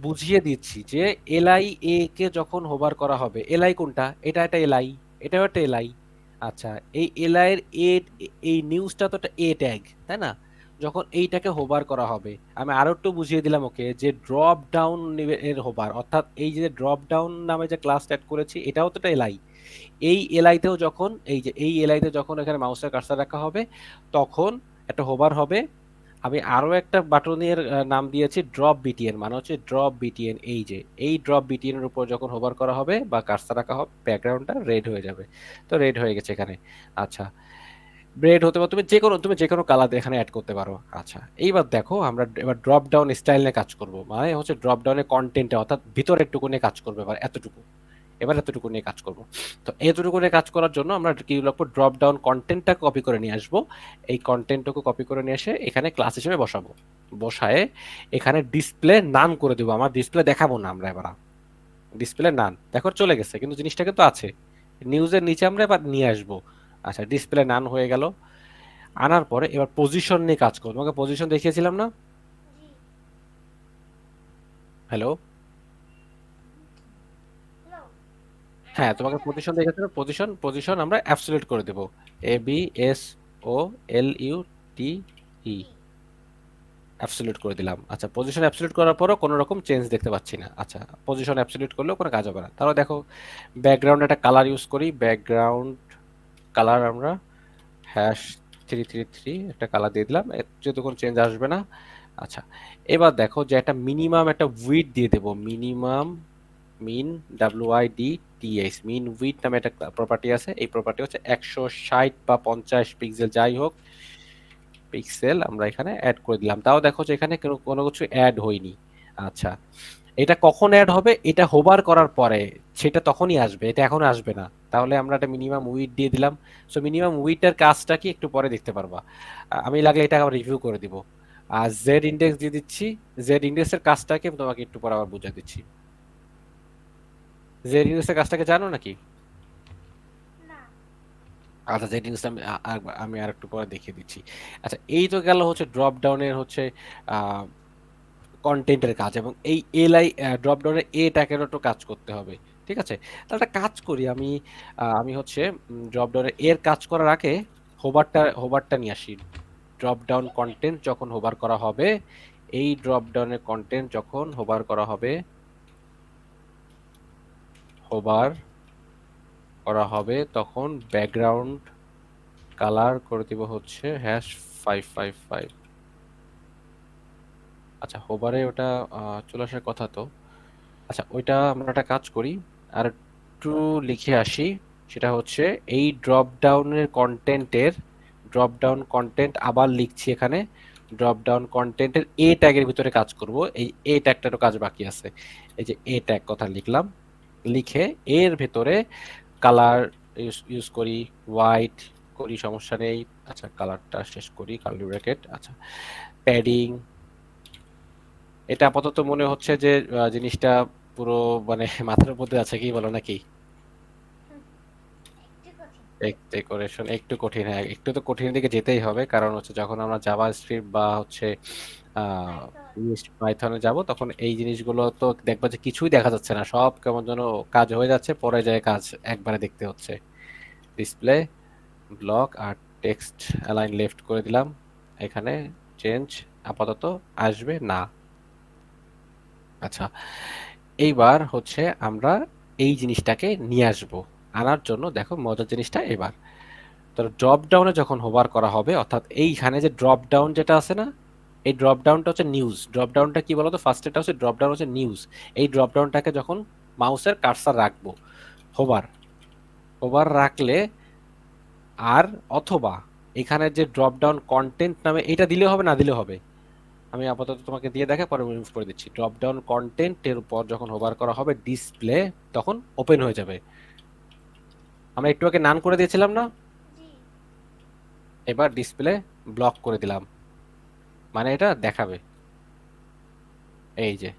বুঝিয়ে দিচ্ছি যে এলআই এ কে যখন হোভার করা হবে, এলআই কোনটা, এটা একটা এলআই, এটাও একটা এলআই। আচ্ছা, এই এলআই এর এ, এই নিউজটা তো একটা এ ট্যাগ, তাই না? যখন এইটাকে হোভার করা হবে, আমি আরো একটু বুঝিয়ে দিলাম ওকে যে ড্রপ ডাউন এর হোভার, অর্থাৎ এই যে ড্রপ ডাউন নামে যে ক্লাস অ্যাড করেছি এটাও তো একটা এলআই। এই এলআইতেও যখন এই এলআইতে যখন এখানে মাউসের কার্সার রাখা হবে তখন একটা হোভার হবে। আমি আরো একটা বাটনের নাম দিয়েছি ড্রপ বিটিএন, মানে হচ্ছে ড্রপ বিটিএন। এই যে এই ড্রপ বিটিএন এর উপর যখন হোভার করা হবে বা কার্সার রাখা হবে ব্যাকগ্রাউন্ডটা রেড হয়ে যাবে। তো রেড হয়ে গেছে এখানে। আচ্ছা, রেড হতে পারে, তুমি যে কোনো কালার এখানে অ্যাড করতে পারো। আচ্ছা, এইবার দেখো আমরা এবার ড্রপ ডাউন স্টাইল নিয়ে কাজ করব, মানে হচ্ছে ড্রপ ডাউনের কন্টেন্টে অর্থাৎ ভিতরের টুকু নিয়ে কাজ করবে। এবার এতটুকু নিয়ে কাজ করব। তো এতটুকু নিয়ে কাজ করার জন্য আমরা কি লিখবো, ড্রপ ডাউন কন্টেন্টটা কপি করে নিয়ে আসবো। এই কন্টেন্টটুকু কপি করে নিয়ে এসে এখানে ক্লাস হিসেবে বসাবো। বসায়ে এখানে ডিসপ্লে নান করে দেবো। আমার ডিসপ্লে দেখাবো না আমরা, এবার ডিসপ্লে নান দেখো চলে গেছে, কিন্তু জিনিসটা কিন্তু আছে। নিউজের নিচে আমরা এবার নিয়ে আসবো। আচ্ছা, ডিসপ্লে নান হয়ে গেল। আনার পরে এবার পজিশন নিয়ে কাজ করবো। তোমাকে পজিশন দেখিয়েছিলাম না? জি। হ্যালো? হ্যালো। হ্যাঁ, আরেকবার তোমাকে দেখা পজিশন যাচ্ছে। দেখিয়েছিলাম। পজিশন পজিশন আমরা অ্যাবসলিউট করে দেবো, ABSOLUTE, ই। অ্যাবসলিউট করে দিলাম। আচ্ছা, পজিশন অ্যাবসলিউট করার পরও কোনো রকম চেঞ্জ দেখতে পাচ্ছি না। আচ্ছা, পজিশন অ্যাবসলিউট করলেও কোনো কাজ হবে না। তাহলে দেখো ব্যাকগ্রাউন্ড একটা কালার ইউজ করি, ব্যাকগ্রাউন্ড কালার আমরা #333 একটা কালার দিয়ে দিলাম, যেহেতু কোনো চেঞ্জ আসবে না। আচ্ছা, এবার দেখো যে একটা মিনিমাম একটা উইডথ দিয়ে দেবো, মিনিমাম মিন WIDTH মিন উইডথ নামে একটা প্রপার্টি আছে। এই প্রপার্টি হচ্ছে 160 বা 50 পিক্সেল যাই হোক, পিক্সেল আমরা এখানে অ্যাড করে দিলাম। তাও দেখো যে এখানে কোনো কিছু অ্যাড হয়নি। আচ্ছা, এটা কখন অ্যাড হবে? এটা হোভার করার পরে, সেটা তখনই আসবে, এটা এখন আসবে না। তাহলে আমরা একটা মিনিমাম উইড দিয়ে দিলাম। সো মিনিমাম উইডটার কাজটা কি একটু পরে দেখতে পারবা। আমি লাগলে এটা আবার রিভিউ করে দিব। আর জেড ইন্ডেক্স দিয়ে দিচ্ছি। জেড ইন্ডেক্সের কাজটাকে তোমাকে একটু পরে আবার বুঝিয়ে দিচ্ছি। জেড ইন্ডেক্সের কাজটাকে জানো নাকি? না। আচ্ছা, জেড ইন্ডেক্স আমি আর একটু পরে দেখিয়ে দিচ্ছি। আচ্ছা, এই তো গেল হচ্ছে ড্রপ ডাউনের হচ্ছে কন্টেন্টের কাজ, এবং এই এলআই ড্রপ ডাউনের এ ট্যাগেরও একটু কাজ করতে হবে। ঠিক আছে? তাহলে একটা কাজ করি, আমি হচ্ছে ড্রপ ডাউনের এর কাজ করার আগে হোভারটা নিয়ে আসি। ড্রপ ডাউন জি। কন্টেন্ট যখন হোভার করা হবে, এই ড্রপ ডাউনের কন্টেন্ট যখন হোভার করা হবে তখন ব্যাকগ্রাউন্ড কালার করে দিব হচ্ছে #555। আচ্ছা, হোভারে ওটা চলে আসার কথা তো। আচ্ছা, ওইটা আমরা একটা কাজ করি, আর একটু লিখে আসি। সেটা হচ্ছে এই ড্রপ ডাউন কন্টেন্ট আবার লিখছি এখানে, ড্রপ ডাউন কন্টেন্টের এ ট্যাগের ভিতরে কাজ করব। এই এ ট্যাগটারও কাজ বাকি আছে। এই যে এ ট্যাগ কথা লিখলাম, লিখে এর ভেতরে কালার ইউজ করি, হোয়াইট করি, সমস্যা নেই। আচ্ছা, কালারটা শেষ করি, কার্লি ব্র্যাকেট। আচ্ছা, প্যাডিং, এটা আপাতত মনে হচ্ছে যে জিনিসটা পুরো মানে মাথার মধ্যে আছে, কি বলো নাকি? একটু কঠিন। ডেকোরেশন একটু কঠিন, হ্যাঁ একটু তো কঠিনের দিকে যেতেই হবে, কারণ হচ্ছে যখন আমরা জাভা স্ক্রিপ্ট বা হচ্ছে পাইথন। পাইথনে যাব, তখন এই জিনিসগুলো তো দেখবা যে কিছুই দেখা যাচ্ছে না, সব কেমন যেন কাজ হয়ে যাচ্ছে, পরে যায় কাজ একবারে দেখতে হচ্ছে। ডিসপ্লে, ব্লক আর টেক্সট অ্যালাইন লেফট করে দিলাম। এখানে চেঞ্জ আপাতত আসবে না। আচ্ছা, এইবার হচ্ছে আমরা এই জিনিসটাকে নিয়ে আসবো। আনার জন্য দেখো মজার জিনিসটা, এবার তো ড্রপ ডাউনে যখন হোভার করা হবে, অর্থাৎ এইখানে যে ড্রপ ডাউন যেটা আছে না, এই ড্রপ ডাউনটা হচ্ছে নিউজ। ড্রপ ডাউনটা কি বলতো, ফার্স্ট এটা হচ্ছে ড্রপ ডাউন হচ্ছে নিউজ। এই ড্রপ ডাউনটাকে যখন মাউসের কার্সার রাখবো, হোভার হোভার রাখলে, আর অথবা এখানে যে ড্রপ ডাউন কন্টেন্ট নামে এটা দিলে হবে, না দিলে হবে, আমি আপাতত তোমাকে দিয়ে দেখা, পরে রিমুভ করে দিচ্ছি। ড্রপ ডাউন কন্টেন্টের উপর যখন হোভার করা হবে ডিসপ্লে, তখন ওপেন হয়ে যাবে। আমরা একটু আগে নান করে দিয়েছিলাম না, জি। এবার ডিসপ্লে ব্লক করে দিলাম, মানে এটা দেখাবে। এই যে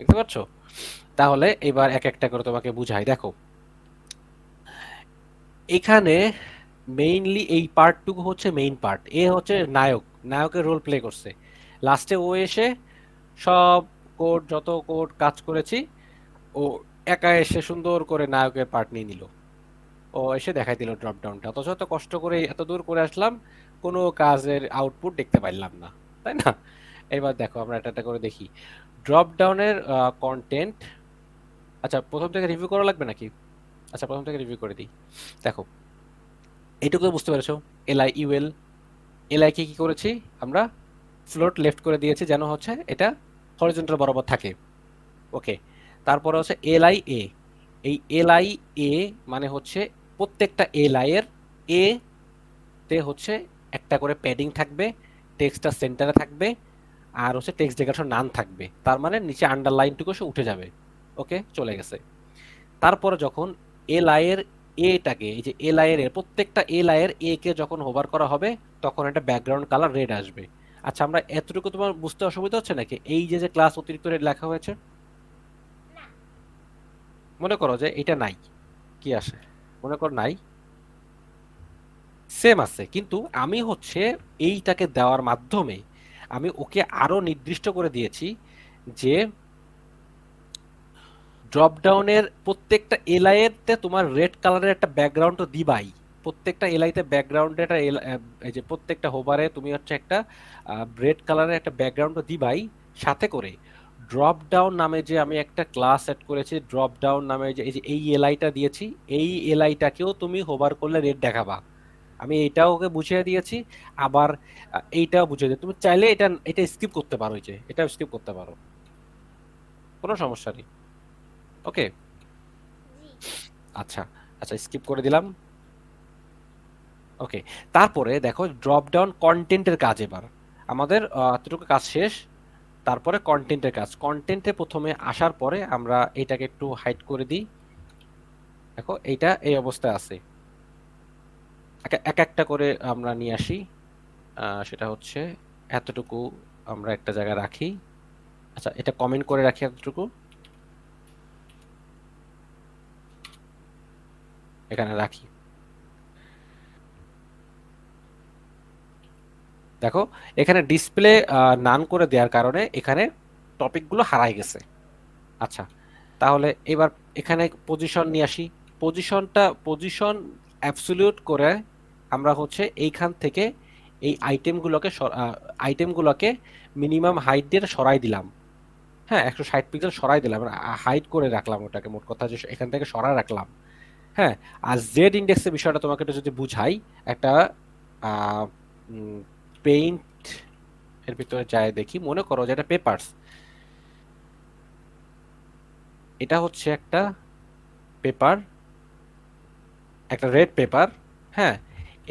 দেখতে পাচ্ছ? তাহলে এবার এক একটা করে তোমাকে বুঝাই, দেখো এখানে মেইনলি এই পার্টটুকু হচ্ছে মেইন পার্ট, এ হচ্ছে নায়ক, নায়কের রোল প্লে করছে। লাস্টে ও এসে সব কোড, যত কোড কাজ করেছি, ও একা এসে সুন্দর করে নায়কের পার্ট নিয়ে নিল। ও এসে দেখাই দিল ড্রপ ডাউনটা, অথচ এত কষ্ট করে এত দূর করে আসলাম, কোনো কাজের আউটপুট দেখতে পাইলাম না, তাই না? এবার দেখো আমরা এটা একটা করে দেখি ড্রপ ডাউনের কন্টেন্ট। আচ্ছা, প্রথম থেকে রিভিউ করা লাগবে নাকি? আচ্ছা, প্রথম থেকে রিভিউ করে দিই। দেখো, এইটুকু বুঝতে পেরেছো? এলআই ইউএল, এলআই কে কি করেছি আমরা, ফ্লোট লেফট করে দিয়েছি যেন হচ্ছে এটা হরিজন্টাল বরাবর থাকে। ওকে, তারপরে হচ্ছে এলআই এ। এই এলআই এ মানে হচ্ছে প্রত্যেকটা এলআই এর এ তে হচ্ছে একটা করে প্যাডিং থাকবে, টেক্সটটা সেন্টারে থাকবে, আর হচ্ছে টেক্সট ডেকোরেশন নান থাকবে, তার মানে নিচে আন্ডারলাইনটুকু সে উঠে যাবে। ওকে, চলে গেছে। তারপরে যখন এল আই এর এটাকে, এই যে এল আই এর প্রত্যেকটা এল আই এর এ কে যখন হোভার করা হবে, তখন একটা ব্যাকগ্রাউন্ড কালার রেড আসবে। আচ্ছা, আমরা এতটুকু তোমার বুঝতে অসুবিধা হচ্ছে নাকি? এই যে যে ক্লাস অতিরিক্ত রেড লেখা হয়েছে, না। মনে করো যে এটা নাই, কি আসে? মনে করো নাই, সেম আছে, কিন্তু আমি হচ্ছে এইটাকে দেওয়ার মাধ্যমে আমি ওকে আরো নির্দিষ্ট করে দিয়েছি যে ড্রপ ডাউনের প্রত্যেকটা এলআই এতে তোমার রেড কালারের একটা ব্যাকগ্রাউন্ড তো দিবাই। প্রত্যেকটা এলআইতে ব্যাকগ্রাউন্ডে একটা এই যে প্রত্যেকটা হোভারে তুমি হচ্ছে একটা রেড কালারের একটা ব্যাকগ্রাউন্ড তো দিবাই। সাথে করে ড্রপ ডাউন নামে যে আমি একটা ক্লাস সেট করেছি, ড্রপ ডাউন নামে যে এই এলআইটা দিয়েছি, এই এলআইটাকেও তুমি হোভার করলে রেড দেখাবা। আমি এটাও ওকে বুঝিয়ে দিয়েছি। আবার এইটাও বুঝিয়ে দিই, তুমি চাইলে এটা এটা স্কিপ করতে পারো, এই যে এটা স্কিপ করতে পারো, কোনো সমস্যা নেই। ওকে, জি। আচ্ছা, আচ্ছা স্কিপ করে দিলাম। ওকে, তারপরে দেখো ড্রপ ডাউন কন্টেন্টের কাজ, এবার আমাদের এতটুকু কাজ শেষ। তারপরে কন্টেন্টের কাজ, কন্টেন্টে প্রথমে আসার পরে আমরা এটাকে একটু হাইড করে দিই। দেখো এইটা এই অবস্থায় আছে, এক একটা করে আমরা নিয়ে আসি। সেটা হচ্ছে এতটুকু আমরা একটা জায়গায় রাখি। আচ্ছা, এটা কমেন্ট করে রাখি এতটুকু, এখানে রাখি। দেখো এখানে ডিসপ্লে নান করে দেওয়ার কারণে এখানে টপিকগুলো হারাই গেছে। আচ্ছা, তাহলে এবার এখানে পজিশন নিয়ে আসি। পজিশন অ্যাবসলিউট করে আমরা হচ্ছে এইখান থেকে এই আইটেমগুলোকে মিনিমাম হাইট দিয়ে সরাই দিলাম। হ্যাঁ, 160 পিক্সেল সরাই দিলাম, হাইট করে রাখলাম ওটাকে, মোট কথা যে এখান থেকে সরাই রাখলাম। হ্যাঁ, আর জেড ইন্ডেক্সের বিষয়টা তোমাকে একটু যদি বুঝাই, একটা পেইন্ট এর ভিতরে যায় দেখি, মনে করো যে এটা পেপারস, এটা হচ্ছে একটা পেপার, একটা রেড পেপার। হ্যাঁ,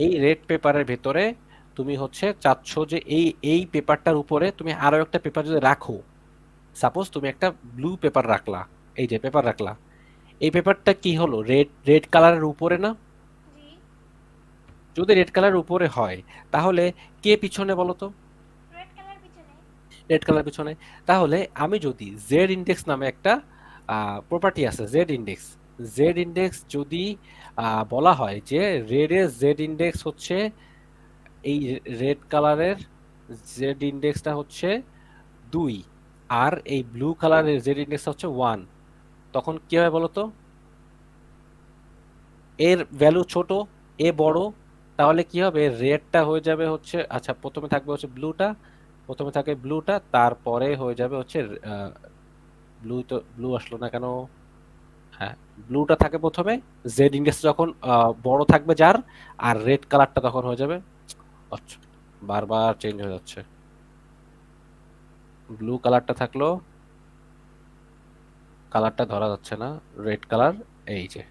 এই রেড পেপারের ভিতরে তুমি হচ্ছে চাচ্ছ যে এই পেপারটার উপরে তুমি আরো একটা পেপার যদি রাখো, সাপোজ তুমি একটা ব্লু পেপার রাখলা, এই যে পেপার রাখলা, এই পেপারটা কি হলো, রেড রেড কালারের উপরে না? জি। যদি রেড কালারের উপরে হয় তাহলে কে পিছনে বলো তো? রেড কালার পিছনে। রেড কালার পিছনে। তাহলে আমি যদি জেড ইন্ডেক্স নামে একটা প্রপার্টি আছে, জেড ইন্ডেক্স, জেড ইন্ডেক্স যদি বলা হয় যে রেড এর জেড ইন্ডেক্স হচ্ছে এই রেড কালারের জেড ইন্ডেক্সটা হচ্ছে 2, আর এই ব্লু কালারের জেড ইন্ডেক্সটা হচ্ছে 1, তখন কি হবে বলো তো? এর ভ্যালু ছোট, এ বড়, তাহলে কি হবে, রেডটা হয়ে যাবে হচ্ছে, আচ্ছা প্রথমে থাকবে হচ্ছে ব্লুটা, প্রথমে থাকে ব্লুটা, তারপরে হয়ে যাবে হচ্ছে ব্লু, তো ব্লু আসলো না কেন? হ্যাঁ, ব্লুটা থাকে প্রথমে, জেড ইন্ডেক্স যখন বড় থাকবে যার, আর রেড কালারটা তখন হয়ে যাবে, আচ্ছা বারবার চেঞ্জ হয়ে যাচ্ছে, ব্লু কালারটা থাকলো, কালারটা ধরা যাচ্ছে না, রেড কালার, এই যে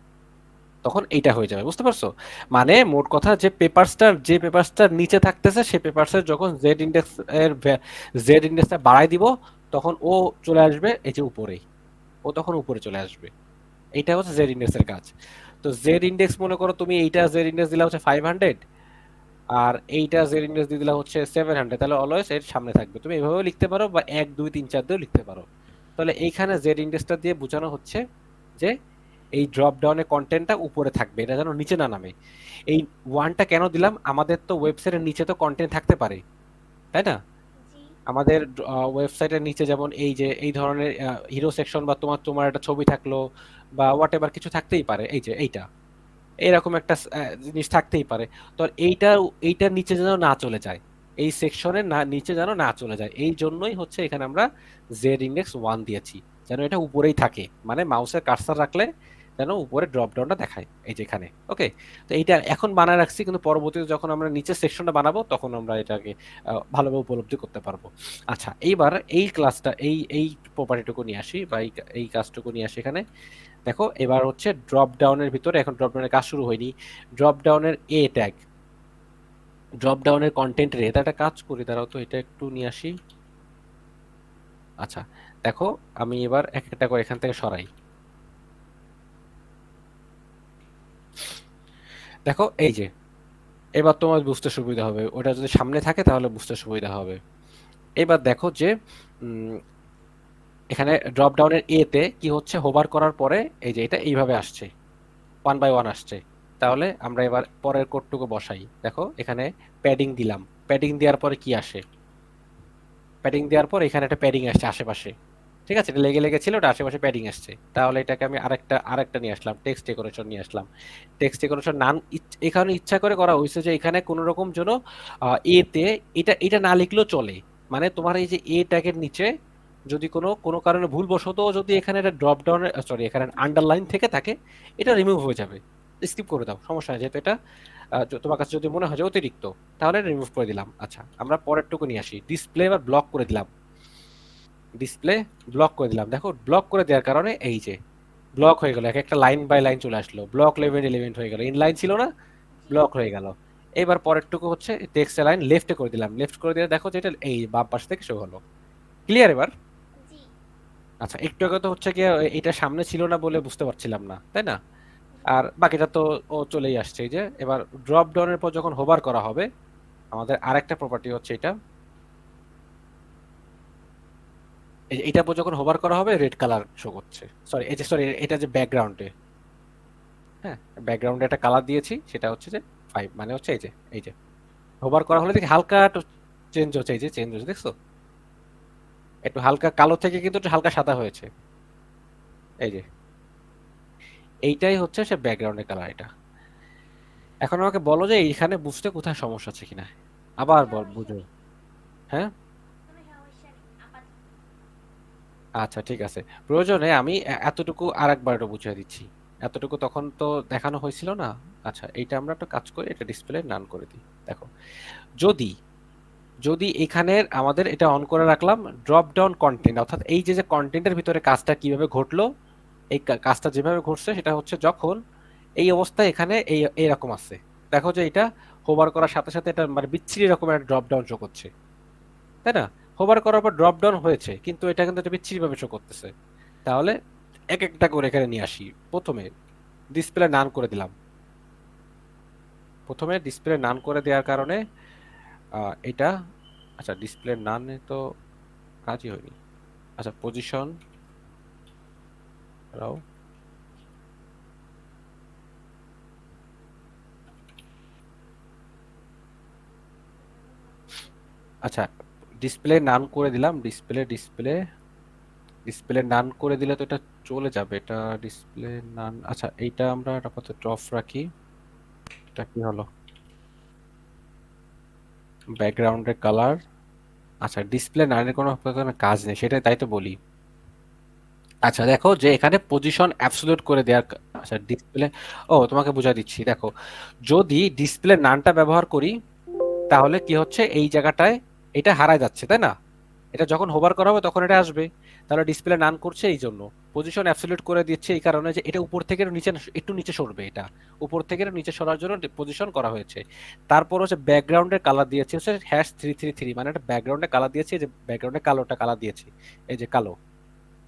তখন এইটা হয়ে যাবে, বুঝতে পারছো? মানে মোট কথা যে পেপারসটার নিচে থাকতেছে সে পেপারসের যখন জেড ইন্ডেক্সটা বাড়াই দিব, তখন ও চলে আসবে এই যে উপরেই, ও তখন উপরে চলে আসবে। এইটা হচ্ছে জেড ইন্ডেক্স এর কাজ। তো জেড ইন্ডেক্স মনে করো তুমি এইটা জেড ইন্ডেক্স দিলা হচ্ছে 500, আর এইটা জেড ইন্ডেক্স দিয়ে দিলা হচ্ছে 700, তাহলে অলওয়েজ এর সামনে থাকবে। তুমি এভাবেও লিখতে পারো বা 1 2 3 4 দিয়েও লিখতে পারো। তাহলে এইখানে জেড ইন্ডেক্সটা দিয়ে বোঝানো হচ্ছে যে এই ড্রপ ডাউনের কন্টেন্টটা উপরে থাকবে, এটা যেন নিচে না নামে। এই ওয়ানটা কেন দিলাম, আমাদের তো ওয়েবসাইটের নিচে তো কন্টেন্ট থাকতে পারে, তাই না? জি। আমাদের ওয়েবসাইটের নিচে যেমন এই যে এই ধরনের হিরো সেকশন, বা তোমার তোমার একটা ছবি থাকলো, বা হোয়াট এভার কিছু থাকতেই পারে, এই যে এইটা এরকম একটা জিনিস থাকতেই পারে। তো এইটার নিচে যেন না চলে যায়, এই সেকশনের নিচে যেন না চলে যায়, এই জন্যই হচ্ছে এখানে আমরা জেড ইন্ডেক্স 1 দিয়েছি, যেন এটা উপরেই থাকে, মানে মাউসের কার্সার রাখলে যেন উপরে ড্রপ ডাউনটা দেখায়, এই যে এখানে। ওকে, তো এইটা এখন বানায় রাখছি, কিন্তু পরবর্তীতে যখন আমরা নিচের সেকশনটা বানাবো তখন আমরা এটাকে ভালোভাবে উপলব্ধি করতে পারবো। আচ্ছা, এইবার এই ক্লাসটা এই প্রপার্টিটুকু নিয়ে আসি, বা এই কাজটুকু নিয়ে আসি এখানে। দেখো এবার হচ্ছে ড্রপ ডাউনের ভিতরে, এখন ড্রপ ডাউনের কাজ শুরু হয়নি, ড্রপ ডাউনের এ ট্যাগ, ড্রপ ডাউনের কন্টেন্টের এটা একটা কাজ করি, দাঁড়াও তো এটা একটু নিয়ে আসি। আচ্ছা, দেখো আমি এবার এক একটা করে এখান থেকে সরাই। দেখো এই যে, এবার তোমার বুঝতে সুবিধা হবে, ওটা যদি সামনে থাকে তাহলে বুঝতে সুবিধা হবে। এবার দেখো যে উম, এখানে ড্রপ ডাউনের এ তে কি হচ্ছে, হোভার করার পরে এই যে এটা এইভাবে আসছে, 1 বাই 1 আসছে। তাহলে আমরা এবার পরের কোডটুকু বসাই। দেখো এখানে প্যাডিং দিলাম, প্যাডিং দেওয়ার পরে কি আসে, প্যাডিং দেওয়ার পর এখানে একটা প্যাডিং আসছে আশেপাশে, ঠিক আছে, এটা লেগে লেগে ছিল, ওটা আশেপাশে প্যাডিং আসছে। তাহলে এটাকে আমি আরেকটা নিয়ে আসলাম, টেক্সট ডেকোরেশন নিয়ে আসলাম। টেক্সট ডেকোরেশন নাম এখানে ইচ্ছা করে করা হয়েছে যে এখানে কোনো রকম যেন এতে এটা এটা না লিখলেও চলে, মানে তোমার এই যে এ ট্যাগের নিচে যদি কোনো কোনো কারণে ভুলবশত যদি এখানে একটা ড্রপ ডাউন, সরি এখানে আন্ডারলাইন থেকে থাকে, এটা রিমুভ হয়ে যাবে, স্কিপ করে দাও, সমস্যা নেই, যেহেতু এটা তোমার কাছে যদি মনে হয় যে অতিরিক্ত, তাহলে রিমুভ করে দিলাম। আচ্ছা, আমরা পরেরটুকু নিয়ে আসি, ডিসপ্লে এবার ব্লক করে দিলাম, ডিসপ্লে ব্লক করে দিলাম। দেখো ব্লক করে দেওয়ার কারণে এই যে ব্লক হয়ে গেল, এক একটা লাইন বাই লাইন চলে আসলো, ব্লক লেভেল এলিমেন্ট হয়ে গেল, ইনলাইন ছিল না, জি। ব্লক হয়ে গেল। এবার পরেরটুকু হচ্ছে টেক্সট লাইন লেফটে করে দিলাম, লেফট করে দিয়ে দেখো যে এটা এই বাম পাশ থেকে শো হলো, ক্লিয়ার এবার? জি। আচ্ছা, একটু আগে তো হচ্ছে কি এটা সামনে ছিল না বলে বুঝতে পারছিলাম না, তাই না? আর বাকিটা তো ও চলেই আসছে। এই যে এবার ড্রপ ডাউনের পর যখন হোভার করা হবে, আমাদের আরেকটা প্রপার্টি হচ্ছে এটা, এই যে এইটার পর যখন হোভার করা হবে রেড কালার শো করছে, সরি এই যে সরি এটা যে ব্যাকগ্রাউন্ডে, হ্যাঁ ব্যাকগ্রাউন্ডে একটা কালার দিয়েছি, সেটা হচ্ছে যে 5, মানে হচ্ছে এই যে হোভার করা হলে দেখি হালকা একটু চেঞ্জ হচ্ছে, এই যে চেঞ্জ হচ্ছে, দেখছো? একটু হালকা কালো থেকে কিন্তু একটু হালকা সাদা হয়েছে, এই যে এইটাই হচ্ছে সে ব্যাকগ্রাউন্ডের কালার এটা। এখন আমাকে বলো যে এইখানে বুঝতে কোথায় সমস্যা আছে কিনা, কোনো আবার বল সমস্যা বুঝো। নেই। হ্যাঁ, কোনো সমস্যা নেই আপাতত। আচ্ছা ঠিক আছে, প্রয়োজনে আমি এতটুকু আরেকবার একটু বুঝিয়ে দিচ্ছি, এতটুকু তখন তো দেখানো হয়েছিল না। আচ্ছা, এইটা আমরা একটা কাজ করি, এটা ডিসপ্লে নান করে দিই। দেখো, যদি যদি এখানের আমাদের এটা অন করে রাখলাম, ড্রপ ডাউন কন্টেন্ট, অর্থাৎ এই যে যে কন্টেন্টের ভিতরে কাজটা কিভাবে ঘটলো, এই কাজটা যেভাবে ঘটছে সেটা হচ্ছে যখন এই অবস্থায় এখানে এইরকম আছে, দেখো যে এটা হোভার করার সাথে সাথে এটা মানে বিচ্ছিরি রকমের একটা ড্রপ ডাউন শো করছে, তাই না? হোভার করার পর ড্রপ ডাউন হয়েছে, কিন্তু এটা কিন্তু একটা বিচ্ছিরি ভাবে শো করতেছে। তাহলে এক একটা করে এখানে নিয়ে আসি। প্রথমে ডিসপ্লে নান করে দিলাম। প্রথমে ডিসপ্লে নান করে দেওয়ার কারণে এটা, আচ্ছা ডিসপ্লে নানে তো কাজই হয়নি। আচ্ছা পজিশন রাও, আচ্ছা ডিসপ্লে নান করে দিলাম। ডিসপ্লে নান করে দিলে তো এটা চলে যাবে, এটা ডিসপ্লে নান। আচ্ছা এইটা আমরা আপাতত অফ রাখি। এটা কি হলো, ব্যাকগ্রাউন্ডের কালার। আচ্ছা ডিসপ্লে নানের কোনো কাজ নেই সেটা, তাই তো বলি। আচ্ছা দেখো যে এখানে পজিশন অ্যাবসলিউট করে দেওয়ার আচ্ছা ডিসপ্লে, ও তোমাকে বুঝা দিচ্ছি। দেখো যদি ডিসপ্লে নানটা ব্যবহার করি তাহলে কি হচ্ছে, এই জায়গাটায় এটা হারায় যাচ্ছে, তাই না? এটা যখন হোভার করা হবে তখন এটা আসবে। তাহলে ডিসপ্লে নান করছে এই জন্য। পজিশন অ্যাবসলিউট করে দিচ্ছে এই কারণে যে এটা উপর থেকে নিচে, একটু নিচে সরবে। এটা উপর থেকে নিচে সরার জন্য পজিশন করা হয়েছে। তারপর হচ্ছে ব্যাকগ্রাউন্ডের কালার দিয়েছে হচ্ছে #333, মানে একটা ব্যাকগ্রাউন্ডে কালার দিয়েছে, যে ব্যাকগ্রাউন্ডে কালোটা কালার দিয়েছে, এই যে কালো।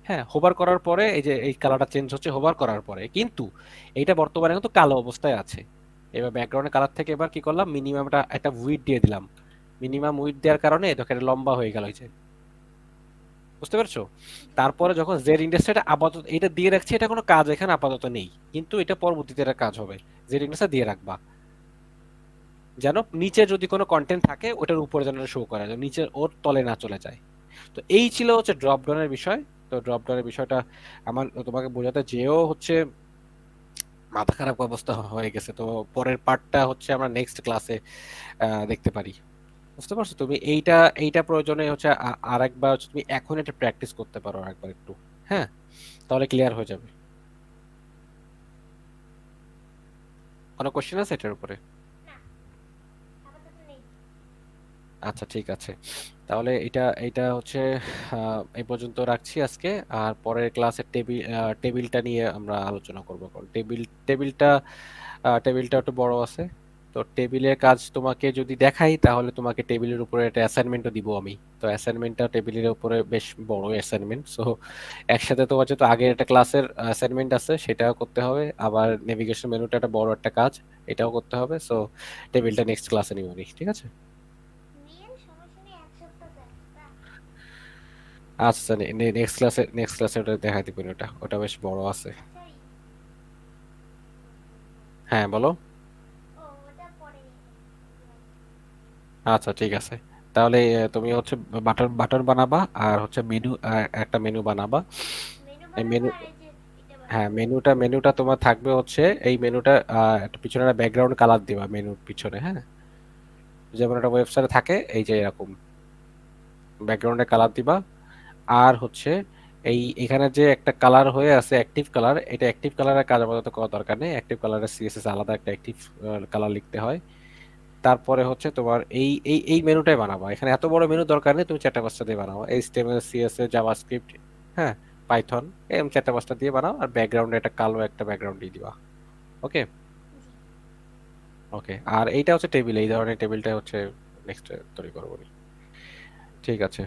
হ্যাঁ হোভার করার পরে এই যে এই কালারটা চেঞ্জ হচ্ছে হোভার করার পরে, কিন্তু এইটা বর্তমানে কিন্তু কালো অবস্থায় আছে। এবার ব্যাকগ্রাউন্ডের কালার থেকে এবার কি করলাম, মিনিমামটা একটা উইডথ দিয়ে দিলাম। মিনিমাম উইডথ দেওয়ার কারণে দেখো এটা লম্বা হয়ে গেল, এই যে, বুঝতে পারছো? তারপরে যখন জেড ইন্ডেক্সটা, এটা আপাতত এটা দিয়ে রাখছি, এটা কোনো কাজ এখানে আপাতত নেই, কিন্তু এটা পরবর্তীতে এটা কাজ হবে। জেড ইন্ডেক্সটা দিয়ে রাখবা, যেন নিচে যদি কোনো কন্টেন্ট থাকে ওটার উপরে যেন শো করা যায়, নিচে ওর তলে না চলে যায়। তো এই ছিল হচ্ছে ড্রপ ডাউনের বিষয়। তো ড্রপ ডাউনের বিষয়টা আমার তোমাকে বোঝাতে যেও হচ্ছে মাথা খারাপ অবস্থা হয়ে গেছে। তো পরের পার্টটা হচ্ছে আমরা নেক্সট ক্লাসে দেখতে পারি। বুঝতে পারছো? তুমি এইটা এইটা প্রয়োজনে হচ্ছে আরেকবার হচ্ছে তুমি এখন এটা প্র্যাকটিস করতে পারো আরেকবার একটু। হ্যাঁ, তাহলে ক্লিয়ার হয়ে যাবে। কোনো কোশ্চেন আছে এটার উপরে? না, আপাতত নেই। আচ্ছা ঠিক আছে, তাহলে এটা এটা হচ্ছে এই পর্যন্ত রাখছি আজকে। আর পরের ক্লাসে টেবিলটা নিয়ে আমরা আলোচনা করব, কারণ টেবিলটা একটু বড় আছে। তো টেবিলের কাজ তোমাকে যদি দেখাই তাহলে তোমাকে টেবিলের উপরে একটা অ্যাসাইনমেন্টও দিব আমি। তো অ্যাসাইনমেন্টটা টেবিলের উপরে বেশ বড় অ্যাসাইনমেন্ট। সো একসাথে তোমার যেহেতু আগের একটা ক্লাসের অ্যাসাইনমেন্ট আছে সেটাও করতে হবে, আবার নেভিগেশন মেনুটা একটা বড় একটা কাজ, এটাও করতে হবে। সো টেবিলটা নেক্সট ক্লাসে নিব, ঠিক আছে? নিয়েন, সমস্যা নেই, এক সপ্তাহ যাক। আচ্ছা নেক্সট ক্লাসে ওটা দেখা দিবেন, ওটা ওটা বেশ বড় আছে। আচ্ছা হ্যাঁ বলো। ওটা পরে নিয়ে আচ্ছা ঠিক আছে, তাহলে তুমি হচ্ছে বাটার বাটার বানাবা, আর হচ্ছে মেনু, একটা মেনু বানাবা। মেনু এই বানাবো মেনু, আর এই যে এটা হ্যাঁ বানাবো। মেনুটা তোমার থাকবে হচ্ছে এই মেনুটা, একটা পিছনে একটা ব্যাকগ্রাউন্ড কালার দিবা মেনুর পিছনে। হ্যাঁ, যেমন একটা ওয়েবসাইটে থাকে এই যে এরকম ব্যাকগ্রাউন্ডে কালার দিবা। আর হচ্ছে এই এখানে যে একটা কালার হয়ে আছে অ্যাক্টিভ কালার, এটা অ্যাক্টিভ কালারের কাজ আপাতত করা দরকার নেই। অ্যাক্টিভ কালারের সিএসএস আলাদা একটা অ্যাক্টিভ কালার লিখতে হয়। তারপরে হচ্ছে তোমার এই মেনুটাই বানাবা। এখানে এত বড় মেনু দরকার নেই, তুমি চারটা পাঁচটা দিয়ে বানাও, এইচটিএমএল সিএসএস জাভাস্ক্রিপ্ট, হ্যাঁ, পাইথন, এরকম চারটা পাঁচটা দিয়ে বানাও। আর ব্যাকগ্রাউন্ডে একটা কালো একটা ব্যাকগ্রাউন্ড দিয়ে দিবা। ওকে। জি। ওকে, আর এইটা হচ্ছে টেবিল, এই ধরনের টেবিলটা হচ্ছে নেক্সট তৈরি করবো। ঠিক আছে।